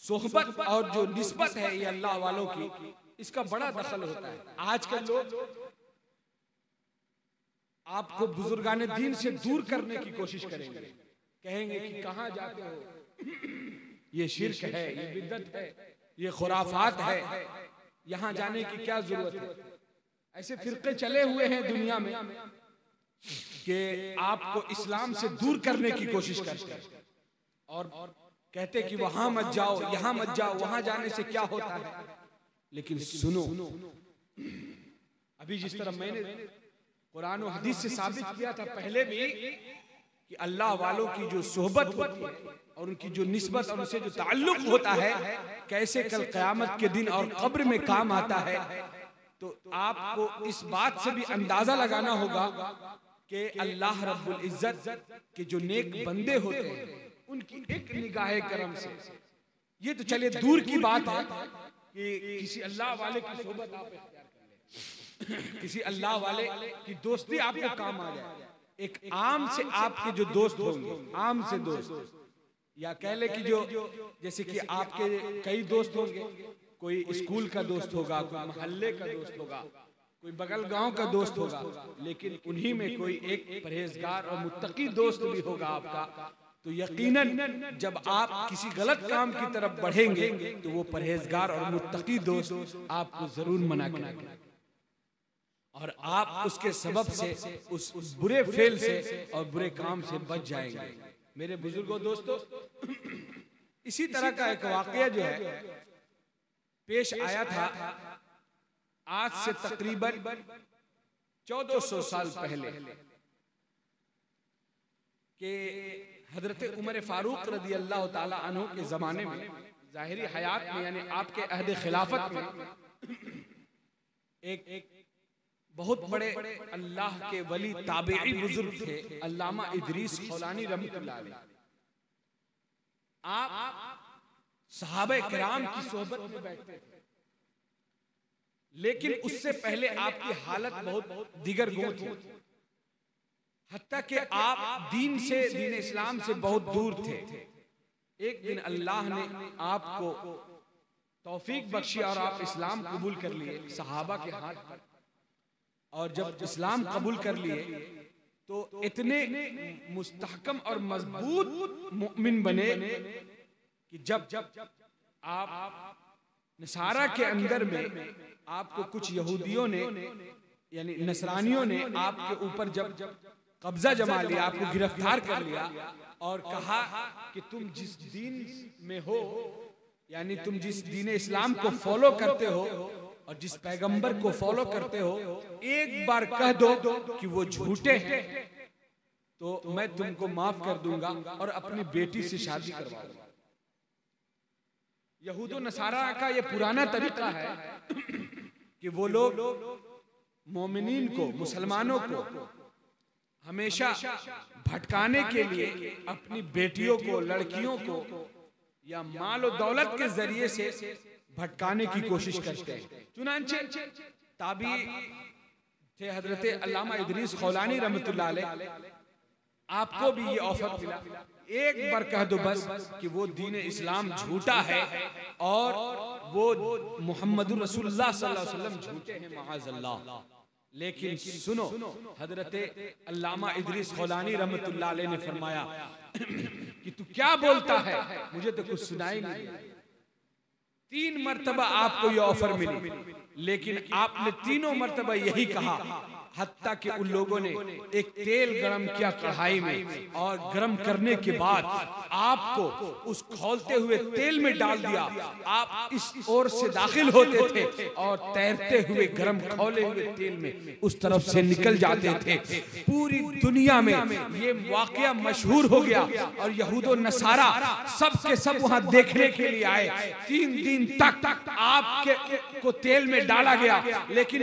सोहबत और जो निस्बत है ये अल्लाह वालों की, इसका बड़ा दखल होता है। आजकल लोग आपको बुजुर्गाने दीन से दूर करने की कोशिश करेंगे, कहेंगे कि कहां जाते हो, ये शिर्क है, ये बिदअत है, ये खुराफात है, यहां जाने की क्या जरूरत है। ऐसे फिरके चले हुए हैं दुनिया में कि आपको इस्लाम से दूर करने की कोशिश करते हैं और कहते कि वहां मत जाओ, यहां मत जाओ, वहां जाने से क्या होता है। लेकिन सुनो, अभी जिस तरह मैंने कुरान और हदीस से साबित किया था पहले भी कि अल्लाह वालों की जो सोहबत होती है और उनकी जो निस्बत और उनसे जो ताल्लुक होता है, कैसे कल क़यामत के दिन और कब्र में काम आता है, तो आपको इस बात से भी अंदाजा लगाना होगा कि अल्लाह रब्बुल इज्जत के जो नेक बंदे होते हैं उनकी एक निगाहे करम से, ये तो चलिए दूर की बात है कि किसी अल्लाह वाले की सोहबत आप इख्तियार कर लें, किसी अल्लाह वाले की दोस्ती आपको काम आ जाए। एक आम से आपके जो दोस्त होंगे, आम से दोस्त, या कह ले कि जो जैसे कि आपके कई दोस्त होंगे, कोई स्कूल का दोस्त होगा, कोई मोहल्ले का दोस्त होगा, कोई बगल गांव का दोस्त होगा, लेकिन उन्हीं में कोई एक परहेजगार और मुत्तकी दोस्त भी होगा आपका। तो यकीनन जब आप किसी गलत काम की तरफ बढ़ेंगे तो वो परहेजगार और मुत्तकी दोस्त आपको जरूर मना करेंगे और आप उसके सबब से उस बुरे फेल से और बुरे काम से बच जाएंगे। मेरे बुजुर्गों, दोस्तों, इसी तरह का एक वाकया जो है पेश आया था आज से तकरीबन 1400 साल पहले के हजरत उमर फारूक रज़ी अल्लाह ताला अन्हु के जमाने में, जाहिरी हयात में, यानी आपके अहद खिलाफत में, एक बहुत बड़े अल्लाह के वली ताबेई बुजुर्ग थे, अल्लामा इदरीस खौलानी रहमतुल्लाह अलैह। आप सहाबे किराम की सोहबत में बैठते थे, लेकिन उससे पहले आपकी हालत बहुत दिगर गो थी, हत्ता कि आप दीन से, दीन इस्लाम से बहुत दूर थे। एक दिन अल्लाह ने आपको तौफीक बख्शी और आप इस्लाम कबूल कर लिए सहाबा के हाथ पर, और जब इस्लाम कबूल कर लिए तो इतने मुस्तहकम और मजबूत मुमिन बने कि जब आप नसारा के अंदर में आपको कुछ यहूदियों ने, यानी नसरानियों ने आपके ऊपर जब कब्जा जमा लिया, आपको गिरफ्तार कर लिया और कहा कि तुम जिस दीन में हो, यानी तुम जिस दीन इस्लाम को फॉलो करते हो और जिस पैगंबर को फॉलो करते हो, एक बार कह दो कि वो झूठे हैं तो मैं तुमको माफ कर दूंगा और अपनी बेटी से शादी करवाऊंगा। यहूदो नसारा का ये पुराना तरीका है कि वो लोग मोमिनीन को, मुसलमानों को हमेशा भटकाने के लिए अपनी बेटियों को, लड़कियों को या माल और दौलत के जरिए से भटकाने की कोशिश करते हैं। चुनांचे ताबी थे हजरत अल्लामा इदरीस खौलानी रहमतुल्लाह अलैह, आपको भी ये ऑफर मिला, एक बार कह दो बस कि वो दीन इस्लाम झूठा है और वो मुहम्मदुर रसूलुल्लाह सल्लल्लाहु अलैहि वसल्लम झूठे हैं, माअज़ल्लाह। लेकिन सुनो, हजरत अल्लामा इदरीस खौलानी रहमतुल्लाह अलैह ने फरमाया कि तू क्या बोलता है, मुझे तो कुछ सुनाई नहीं। 3 मर्तबा आपको ये ऑफर मिली, लेकिन आपने तीनों मर्तबा यही कहा, हत्ता कि उन लोगों ने एक तेल गरम किया कढ़ाई में और गरम करने के बाद आपको उस खौलते हुए तेल में डाल दिया। आप इस ओर से दाखिल होते थे और तैरते हुए गरम खौले हुए तेल में उस तरफ से निकल जाते थे। पूरी दुनिया में ये वाकया मशहूर हो गया और यहूदो नसारा सब के सब वहां देखने के लिए आए। 3 दिन तक आपके को तेल में डाला गया, लेकिन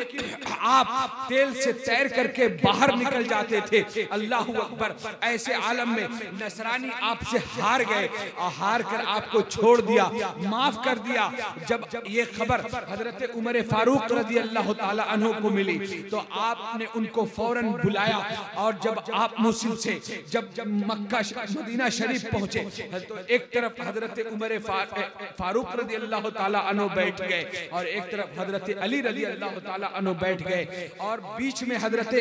आप तेल से तैर करके बाहर निकल जाते थे। अल्लाहू अकबर। ऐसे आलम में नसरानी आपसे हार गए और हार कर आपको छोड़ दिया, माफ कर दिया। जब ये खबर हजरत उमर फारूक रज़ी अल्लाह ताला अन्हु को मिली तो आपने उनको फौरन बुलाया और जब आप मुस्लिम से जब मक्का मदीना शरीफ पहुंचे तो एक तरफ हजरत उमर फारूक रज़ी अल्लाह ताला अन्हु बैठ गए और एक तरफ हजरत अली रज़ी अल्लाह ताला अन्हु बैठ गए और बीच में हजरत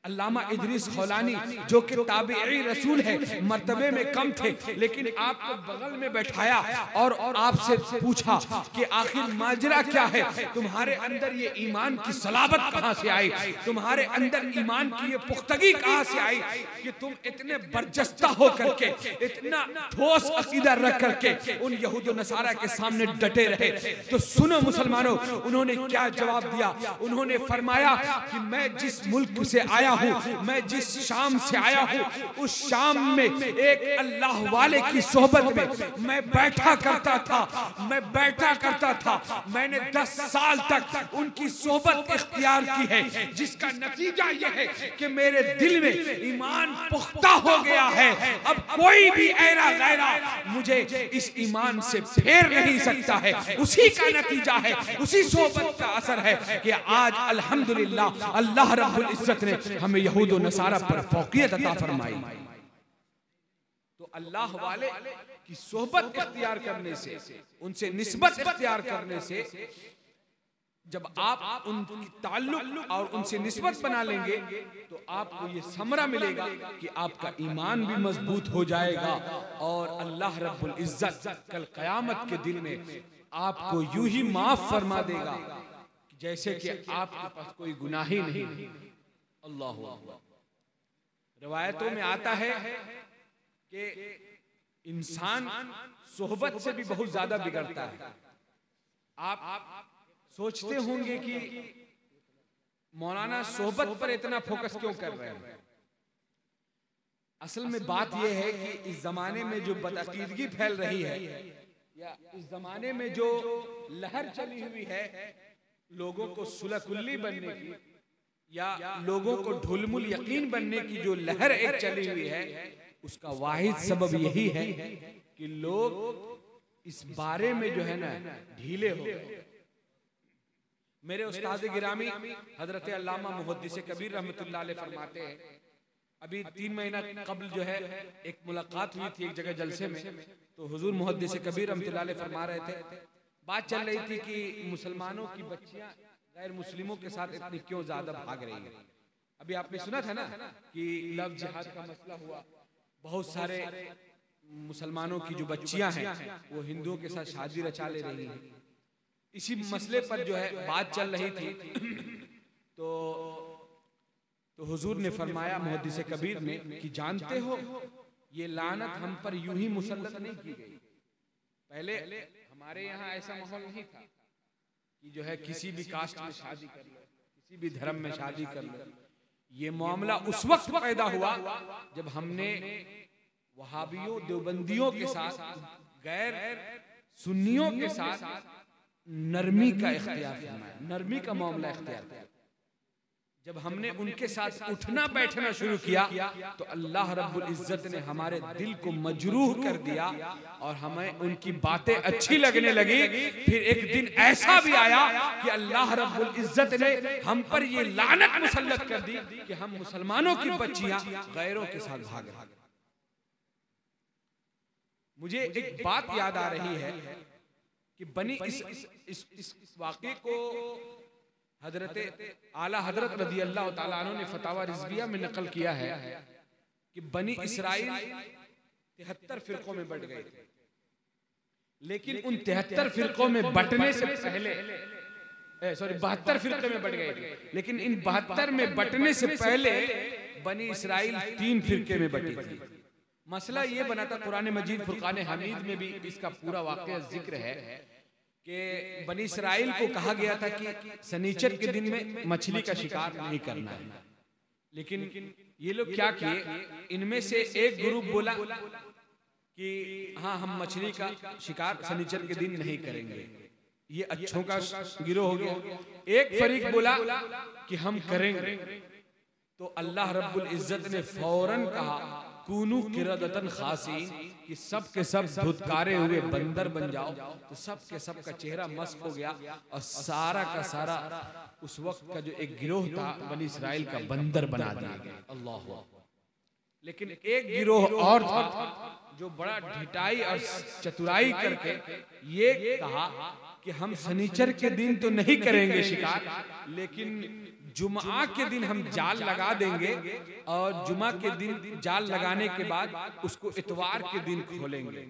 अल्लामा इदरीस खौलानी जो कि ताबीई रसूल है, मर्तबे में कम थे, लेकिन आपको बगल में बैठाया और आपसे पूछा कि आखिर माजरा क्या है, तुम्हारे अंदर ये ईमान की सलाबत कहां से आई, तुम्हारे अंदर ईमान की ये पुख्तगी कहां से आई कि तुम इतने बर्जस्ता हो करके, इतना ठोस अकीदा रख करके उन यहूद नसारा के सामने डटे रहे। तो सुनो मुसलमानों, उन्होंने क्या जवाब दिया। उन्होंने फरमाया कि मैं जिस मुल्क से आया हूं, मैं जिस शाम से आया हूं, उस शाम में एक अल्लाह वाले की सोहबत में मैं बैठा करता था। मैंने 10 साल तक उनकी सोहबत इख्तियार की है, जिसका नतीजा यह है कि मेरे दिल में ईमान पुख्ता हो गया है। अब कोई भी ऐरा गैरा मुझे इस ईमान से फेर नहीं सकता है। उसी का नतीजा है, उसी सोहबत का असर है कि आज अल्हम्दुलिल्लाह अल्लाह रब्बुल इज्जत ने हमें यहूद और नसारा पर फौकियत अता फरमाई। तो अल्लाह वाले की सोहबत इख्तियार करने से, उनसे निस्बत इख्तियार करने से, जब आप उनकी ताल्लुक और उनसे निस्बत बना लेंगे तो आपको ये समरा मिलेगा कि आपका ईमान भी मजबूत हो जाएगा और अल्लाह रब्बुल इज्जत कल क़यामत के दिन में आपको यूं ही माफ फरमा देगा जैसे कि आपके पास कोई गुनाह ही नहीं। अल्लाहु अकबर। रिवायतों में आता है कि इंसान सोहबत से भी बहुत ज्यादा बिगड़ता है। आप सोचते होंगे कि मौलाना सोहबत पर इतना फोकस क्यों कर रहे हैं। असल में बात यह है कि इस जमाने में जो बदअकीदगी फैल रही है या इस जमाने में जो लहर चली हुई है लोगों को सुलह-कुल्ली बनने की या लोगों को ढुलमुल यकीन बनने की जो लहर एक चली हुई है, उसका वाहिद सबब यही है कि लोग इस बारे में जो है ना ढीले हो गए। मेरे उस्ताद गिरामी हजरत अल्लामा मुहद्दिस कबीर रहमतुल्लाह अलैह फरमाते हैं, अभी 3 महीना कबल जो है एक मुलाकात हुई थी एक जगह जलसे में, तो हुजूर मुहद्दिस कबीर रहमतुल्लाह अलैह फरमा रहे थे, बात चल रही थी कि मुसलमानों की बच्चियां गैर मुस्लिमों के साथ इतनी क्यों ज्यादा भाग रही है। अभी आपने सुना था ना कि लव जिहाद का मसला हुआ, बहुत सारे मुसलमानों की जो बच्चियां हैं वो हिंदुओं के साथ शादी रचा ले रही हैं। इसी मसले पर जो है बात चल रही थी तो हुजूर ने फरमाया मुहद्दिस कबीर ने कि जानते हो ये लानत हम पर यूं ही मुसल्लत नहीं की गई। पहले हमारे यहाँ ऐसा माहौल नहीं था कि जो है किसी भी कास्ट में शादी कर लो, किसी भी धर्म में शादी कर लो। ये मामला उस वक्त पैदा हुआ जब हमने वहाबियों देवबंदियों के साथ, गैर सुन्नियों के साथ नरमी का इख्तियार फरमाया, नरमी का मामला इख्तियार किया। जब हमने उनके साथ उठना बैठना शुरू किया तो अल्लाह रब्बुल इज्जत ने हमारे दिल को मजरूह कर दिया और हमें उनकी बातें अच्छी लगने लगी। फिर एक दिन ऐसा भी आया कि अल्लाह रब्बुल इज्जत ने हम पर ये लानत मुसल्लत कर दी कि हम मुसलमानों की बच्चियां गैरों के साथ भाग रही। मुझे एक बात याद आ रही है कि बनी इस वाक़े को हजरत आला हजरत रज़ी अल्लाह ताला अन्हु ने फतावा रिज़विया में नकल किया है कि बनी इसराइल 73 फिरकों में बट गए थे, लेकिन उन 73 फिरकों में बटने से पहले 72 फिरकों में बट गए थे, लेकिन इन 72 में बटने से पहले बनी इसराइल 3 फिरके में बटी थी। मसला ये बना था, कुरान मजीद फुरकान हमीद में भी इसका पूरा वाक़या जिक्र है कि बनी इसराइल को कहा गया था कि सनीचर के दिन में मछली का शिकार नहीं करना है, लेकिन ये लोग क्या किए, इनमें से एक ग्रुप बोला कि हाँ हम मछली का शिकार सनीचर के दिन नहीं करेंगे, ये अच्छों का गिरोह हो गया। एक फरीक बोला कि हम करेंगे, तो अल्लाह रब्बुल इज्जत ने फौरन कहा कूनू किरदतन खासीन कि सब के सब धुतकारे हुए बंदर बन जाओ। तो सब के सब का चेहरा मस्क हो गया और सारा का सारा उस वक्त का जो एक गिरोह था बनी इसराइल का बंदर बना दिया गया। अल्लाह। लेकिन एक गिरोह और था जो बड़ा ढिठाई और चतुराई करके ये कहा कि हम सनीचर के दिन तो नहीं करेंगे शिकार, लेकिन जुमा के दिन हम जाल लगा देंगे और जुमा के दिन जाल लगाने के बाद उसको इतवार के दिन खोलेंगे।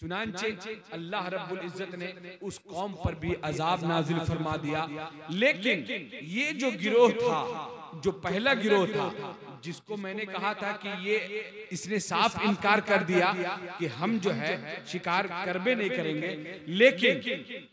चुनांचे अल्लाह रब्बुल इज्जत ने उस कौम पर भी अजाब नाजिल फरमा दिया। लेकिन ये जो गिरोह था, जो पहला गिरोह था, जिसको मैंने कहा था कि ये इसने साफ इनकार कर दिया कि हम जो है शिकार करबे नहीं करेंगे, लेकिन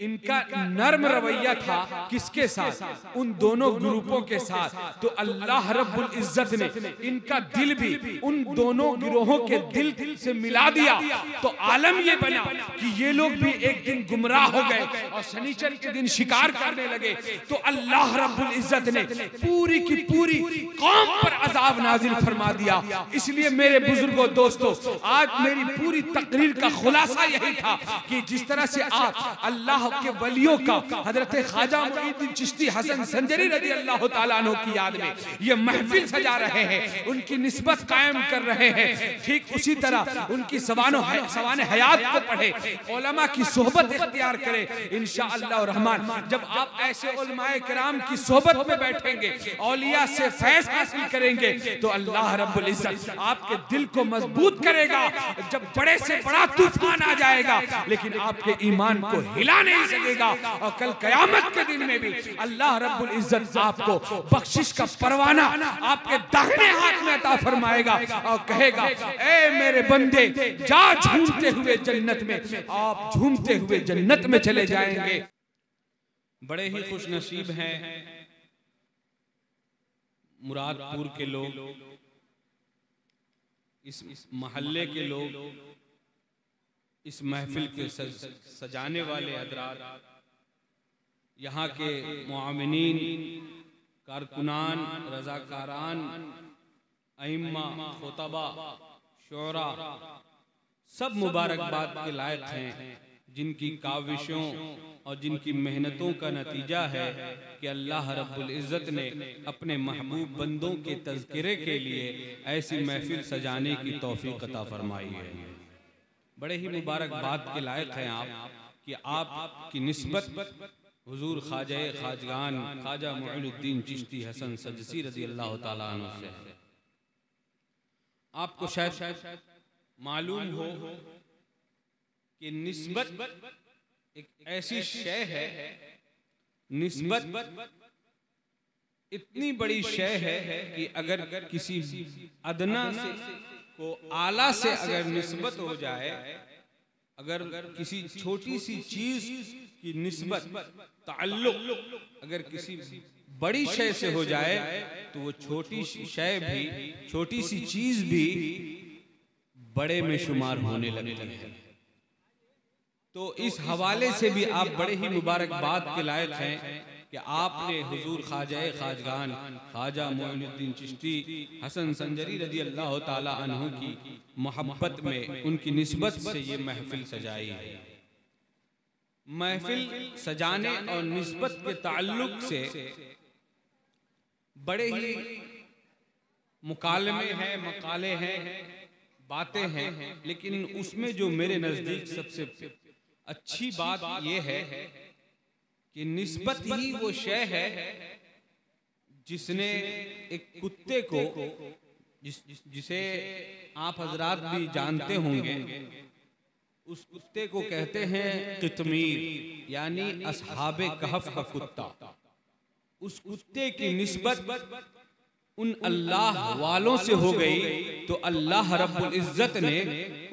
इनका नर्म रवैया था किसके साथ, उन दोनों ग्रुपों के साथ। तो अल्लाह रब्बुल इज्जत ने इनका दिल भी उन दोनों गिरोहों के दिल से मिला दिया। तो आलम ये बना कि ये लोग भी एक दिन गुमराह हो गए और शनिचर के दिन शिकार करने लगे। तो अल्लाह रब्बुल इज्जत ने पूरी की पूरी कौम पर अजाब नाजिल फरमा दिया। इसलिए मेरे बुजुर्गों दोस्तों, आज मेरी पूरी तकरीर का खुलासा यही था कि जिस तरह से आप अल्लाह के वलियों का हजरत ख्वाजा मुईनुद्दीन चिश्ती हसन संजरी रज़ी अल्लाह ताला अन्हु की याद में ये महफिल सजा रहे हैं, उनकी निस्बत कायम कर रहे हैं, ठीक उसी तरह उनकी सवाने हयात को पढ़े, उलमा की सोहबत इख्तियार करें। इंशाअल्लाह रहमान जब आप ऐसे उलमाए किराम की सोहबत में बैठेंगे, औलिया से फैज़ हासिल करेंगे, तो अल्लाह रब्बुल इज्जत आपके दिल को मजबूत करेगा। जब बड़े से बड़ा तूफान आ जाएगा लेकिन आपके ईमान को हिला नहीं सकेगा, और कल कयामत के दिन में भी अल्लाह रब्बुल इज्जत आपको बख्शिश का परवाना आपके दाहिने हाथ में अता फरमाएगा और कहेगा, ए मेरे बंदे जा झूमते हुए जन्नत में। आप झूमते हुए जन्नत में चले जाएंगे। बड़े ही खुश नसीब हैं मुरादपुर के लोग, इस मोहल्ले के लोग, इस महफिल के सजाने वाले हजरात, यहाँ के मुआमिनीन, कारकुनान, रजाकारान, अइम्मा, खुतबा, शोरा, सब मुबारकबाद के लायक हैं, जिनकी काविशों और जिनकी मेहनतों का नतीजा है कि अल्लाह रब्बुल इज़्ज़त ने अपने महबूब बंदों के तज़किरे के लिए ऐसी महफिल सजाने की तौफीक अता फरमाई है। बड़े ही मुबारकबाद के लायक हैं आप कि आपकी निस्बत हुजूर ख्वाजा खाजगान ख्वाजा मुईनुद्दीन चिश्ती हसन सजसी रज़ी अल्लाह ताला अन्हु से है। आपको शायद मालूम हो कि निस्बत एक ऐसी शय है, निस्बत इतनी बड़ी शय है कि अगर किसी अदना से को आला से अगर निस्बत हो जाए, अगर किसी छोटी सी चीज की निस्बत ताल्लुक अगर किसी बड़ी शय से हो जाए तो वो छोटी शय भी, छोटी सी चीज भी बड़े में शुमार होने लगती है। तो इस हवाले से भी आप बड़े ही मुबारकबाद के लायक हैं कि आपने हुजूर ख्वाजा खाजगान ख्वाजा मुईनुद्दीन चिश्ती हसन संजरी रज़ी अल्लाह ताला अन्हु की मोहब्बत में उनकी निस्बत से ये महफिल सजाई है। महफिल सजाने और निस्बत के ताल्लुक से बड़े ही मुकालमे हैं, मकाले हैं, बातें हैं, लेकिन उसमें जो मेरे नजदीक सबसे अच्छी बात यह है कि निस्बत ही वो शय है जिसने एक कुत्ते को, जिसे आप हजरात भी जानते होंगे, उस कुत्ते को कहते हैं कितमीर, यानी असहाबे कहफ का कुत्ता। उस कुत्ते की निस्बत उन अल्लाह वालों से हो गई तो अल्लाह रब्बुल इज्जत ने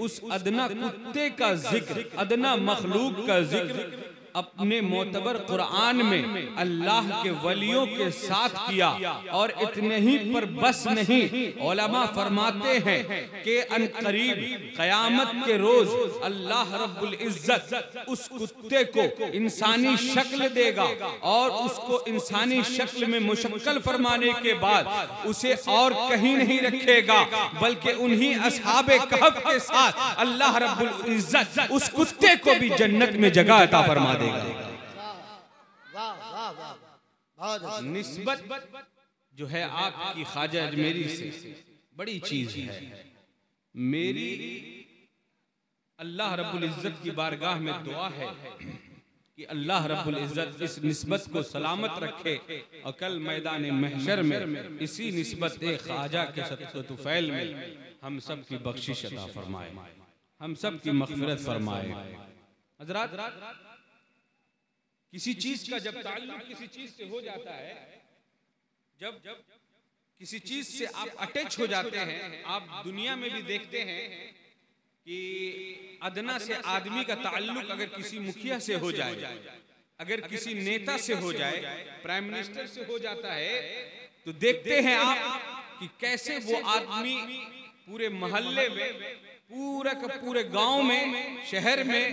उस अदना कुत्ते का जिक्र, अदना मखलूक का जिक्र अपने मोतबर कुरान में अल्लाह के वलियों के साथ किया। और इतने ही पर बस नहीं, उलमा फरमाते हैं कि अनकरीब क़यामत के रोज अल्लाह रब्बुल इज्जत उस कुत्ते को इंसानी शक्ल देगा और उसको इंसानी शक्ल में मुशक्कल फरमाने के बाद उसे और कहीं नहीं रखेगा, बल्कि उन्हीं असहाबे कहफ के साथ अल्लाह रब्बुल इज्जत उस कुत्ते को भी जन्नत में जगह अता फरमा देगा। निस्बत जो है आपकी ख्वाजा अजमेरी से बड़ी चीज है। मेरी अल्लाह रब्बुल इज्जत की बारगाह में दुआ है कि अल्लाह रब्बुल इज्जत इस निस्बत को सलामत रखे और कल मैदान महशर में इसी निस्बत ख्वाजा के सत्तुफैल में हम सब की बख्शिश अता फरमाए, हम सब की मग़फ़िरत फरमाए। हज़रात, किसी चीज का जब ताल्लुक किसी चीज से हो जाता है, जब किसी चीज से आप अटैच हो जाते हैं, आप दुनिया में भी देखते हैं कि अदना से आदमी का ताल्लुक अगर किसी मुखिया से हो जाए, अगर किसी नेता से हो जाए, प्राइम मिनिस्टर से हो जाता है, तो देखते हैं आप कि कैसे वो आदमी पूरे मोहल्ले में, पूरा का पूरे गांव में, शहर में,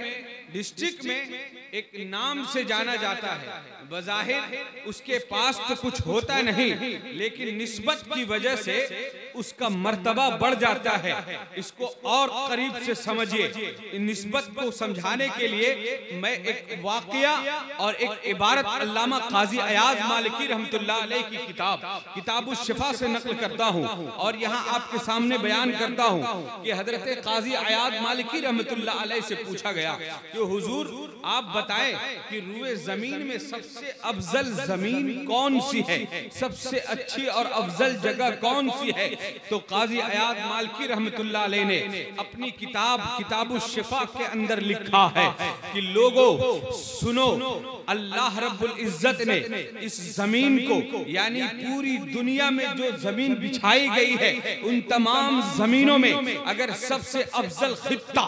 डिस्ट्रिक्ट में एक नाम से जाना जाता है। बज़ाहिर उसके पास तो कुछ होता नहीं, लेकिन निस्बत की वजह से उसका मर्तबा बढ़ जाता है। इसको और करीब से समझिए। निस्बत को समझाने के लिए मैं एक वाक़या और एक इबारत अल्लामा काजी अयाज मालिकी रहमतुल्लाह अलैह की किताबुश शिफा से नकल करता हूँ और यहाँ आपके सामने बयान करता हूँ कि हजरत काजी अयाज मालिकी रहमतुल्लाह अलैह से पूछा गया कि हुजूर आप बताएं कि रूए जमीन में सबसे अफजल जमीन कौन सी है, सबसे अच्छी और अफजल जगह कौन सी है। तो काजी अयाद मालिकी रहमतुल्लाह अलैह ने अपनी किताबुश शिफा के अंदर लिखा है कि लोगों सुनो, अल्लाह रब्बुल इज्जत ने इस जमीन को, यानी पूरी दुनिया में जो जमीन बिछाई गई है, उन तमाम जमीनों में अगर सबसे अफजल खित्ता,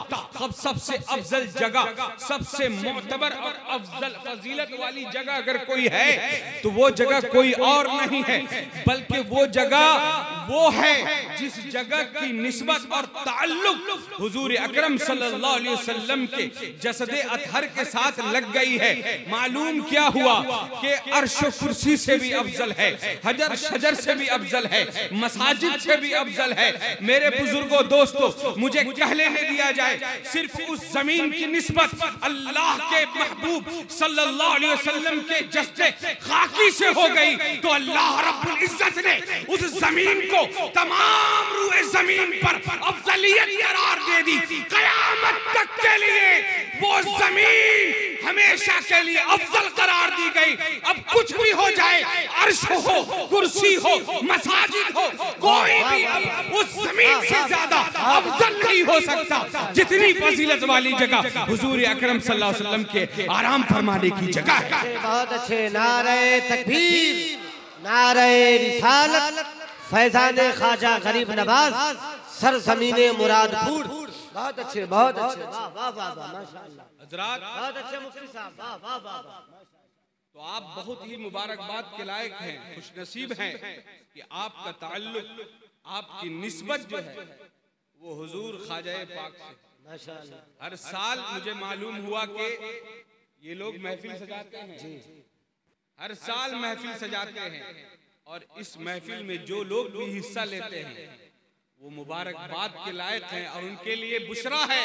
सबसे अफजल जगह, सबसे मोतबर और अफजल फजीलत वाली जगह अगर कोई है तो वो जगह कोई और नहीं है, बल्कि वो जगह वो है जिस जगह की निस्बत और ताल्लुक हुजूर अकरम सल्लल्लाहु अलैहि वसल्लम के जसदे अतहर के साथ लग गई है। मालूम क्या हुआ कि अर्श कुर्सी से भी अफजल है, हजर शजर से भी अफजल है, मसाजिद से भी अफजल है। मेरे बुजुर्गों दोस्तों, मुझे कह लेने दिया जाए, सिर्फ उस जमीन की निस्बत अल्लाह के महबूब सल्लल्लाहु अलैहि वसल्लम के जस्ते खाकी से हो गई तो अल्लाह रब्बुल इज्जत ने उस जमीन को तमाम रूए जमीन पर अफजलियत करार दे दी। क़यामत तक के लिए वो जमीन हमेशा के लिए अफजल करार दी गई। अब कुछ भी हो जाए, अर्श हो, कुर्सी हो, मसाजिद हो, कोई भी अब उस जमीन से ज्यादा अफजल नहीं हो सकता। जितनी फजीलत वाली जगह हुजूर अकरम सल्लल्लाहु अलैहि वसल्लम के आराम फरमाने की जगह है। बहुत अच्छे, नारे तकबीर, नारे रिसालत, फैजाने ख्वाजा गरीब नवाज, सरजमीने मुरादपुर। बहुत अच्छे, बहुत अच्छे, वाह वाह वाह वाह, माशाअल्लाह। हज़रात, बहुत अच्छे मुफ्ती साहब, वाह वाह वाह वाह। तो आप बहुत ही मुबारकबाद के लायक हैं, खुशनसीब हैं कि आपका ताल्लुक, आपकी निस्बत जो है वो हुजूर ख्वाजा पाक से माशाअल्लाह। हर साल मुझे मालूम हुआ कि ये लोग महफिल सजाते हैं, हर साल महफिल सजाते हैं, और इस महफिल में जो लोग भी हिस्सा लेते हैं वो मुबारकबाद के लायक हैं और उनके लिए बुशरा है,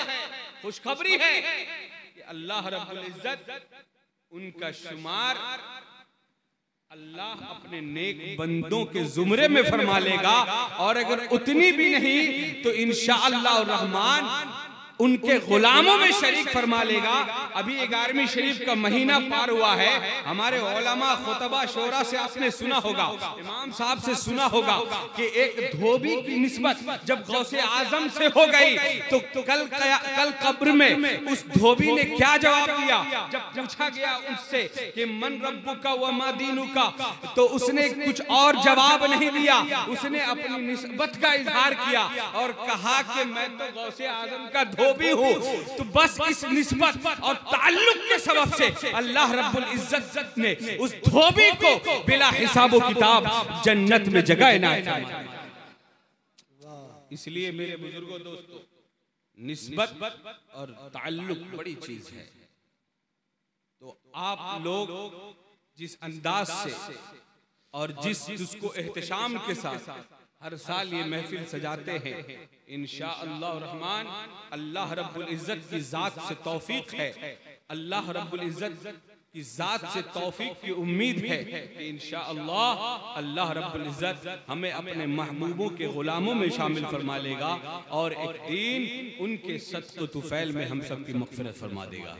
खुशखबरी है कि अल्लाह रब्बुल इज्जत उनका शुमार अल्लाह अपने नेक बंदों के जुमरे में फरमा लेगा। और अगर उतनी भी नहीं तो इंशाअल्लाह रहमान उनके गुलामों में शरीक फरमा लेगा। अभी 11वीं शरीफ का महीना पार हुआ है। हमारे उलमा खुतबा शोरा से आपने सुना होगा, इमाम साहब से सुना होगा कि एक धोबी की निस्बत जब गौसे आजम से हो गई तो कल कब्र में उस धोबी ने क्या जवाब दिया? जब पूछा गया उससे कि मन रब्बुका व मा दीनुका, तो उसने कुछ और जवाब नहीं दिया, उसने अपनी निस्बत का इजहार किया और कहा कि मैं तो गौसे आजम का धोबी हूँ। तो बस इस निस्बत और ताल्लुक के सबब से अल्लाह रब्बुल इज्जत ने उस धोबी को बिला हिसाब किताब जन्नत में जगह इनायत फरमाई। इसलिए मेरे बुजुर्गों, दोस्तों, निस्बत और ताल्लुक बड़ी चीज है। तो आप लोग जिस अंदाज से और जिसको एहतशाम के साथ हर साल ये महफिल सजाते हैं, इंशाअल्लाह रहमान अल्लाह रब्बुल इज्जत की जात से तौफीक है, अल्लाह रब्बुल इज्जत की जात से तौफीक की उम्मीद है कि इंशाअल्लाह अल्लाह रब्बुल इज्जत हमें अपने महबूबों के गुलामों में शामिल फरमा लेगा और एक दिन उनके सदक़े तुफैल में हम सब की मग़फ़िरत फरमा देगा।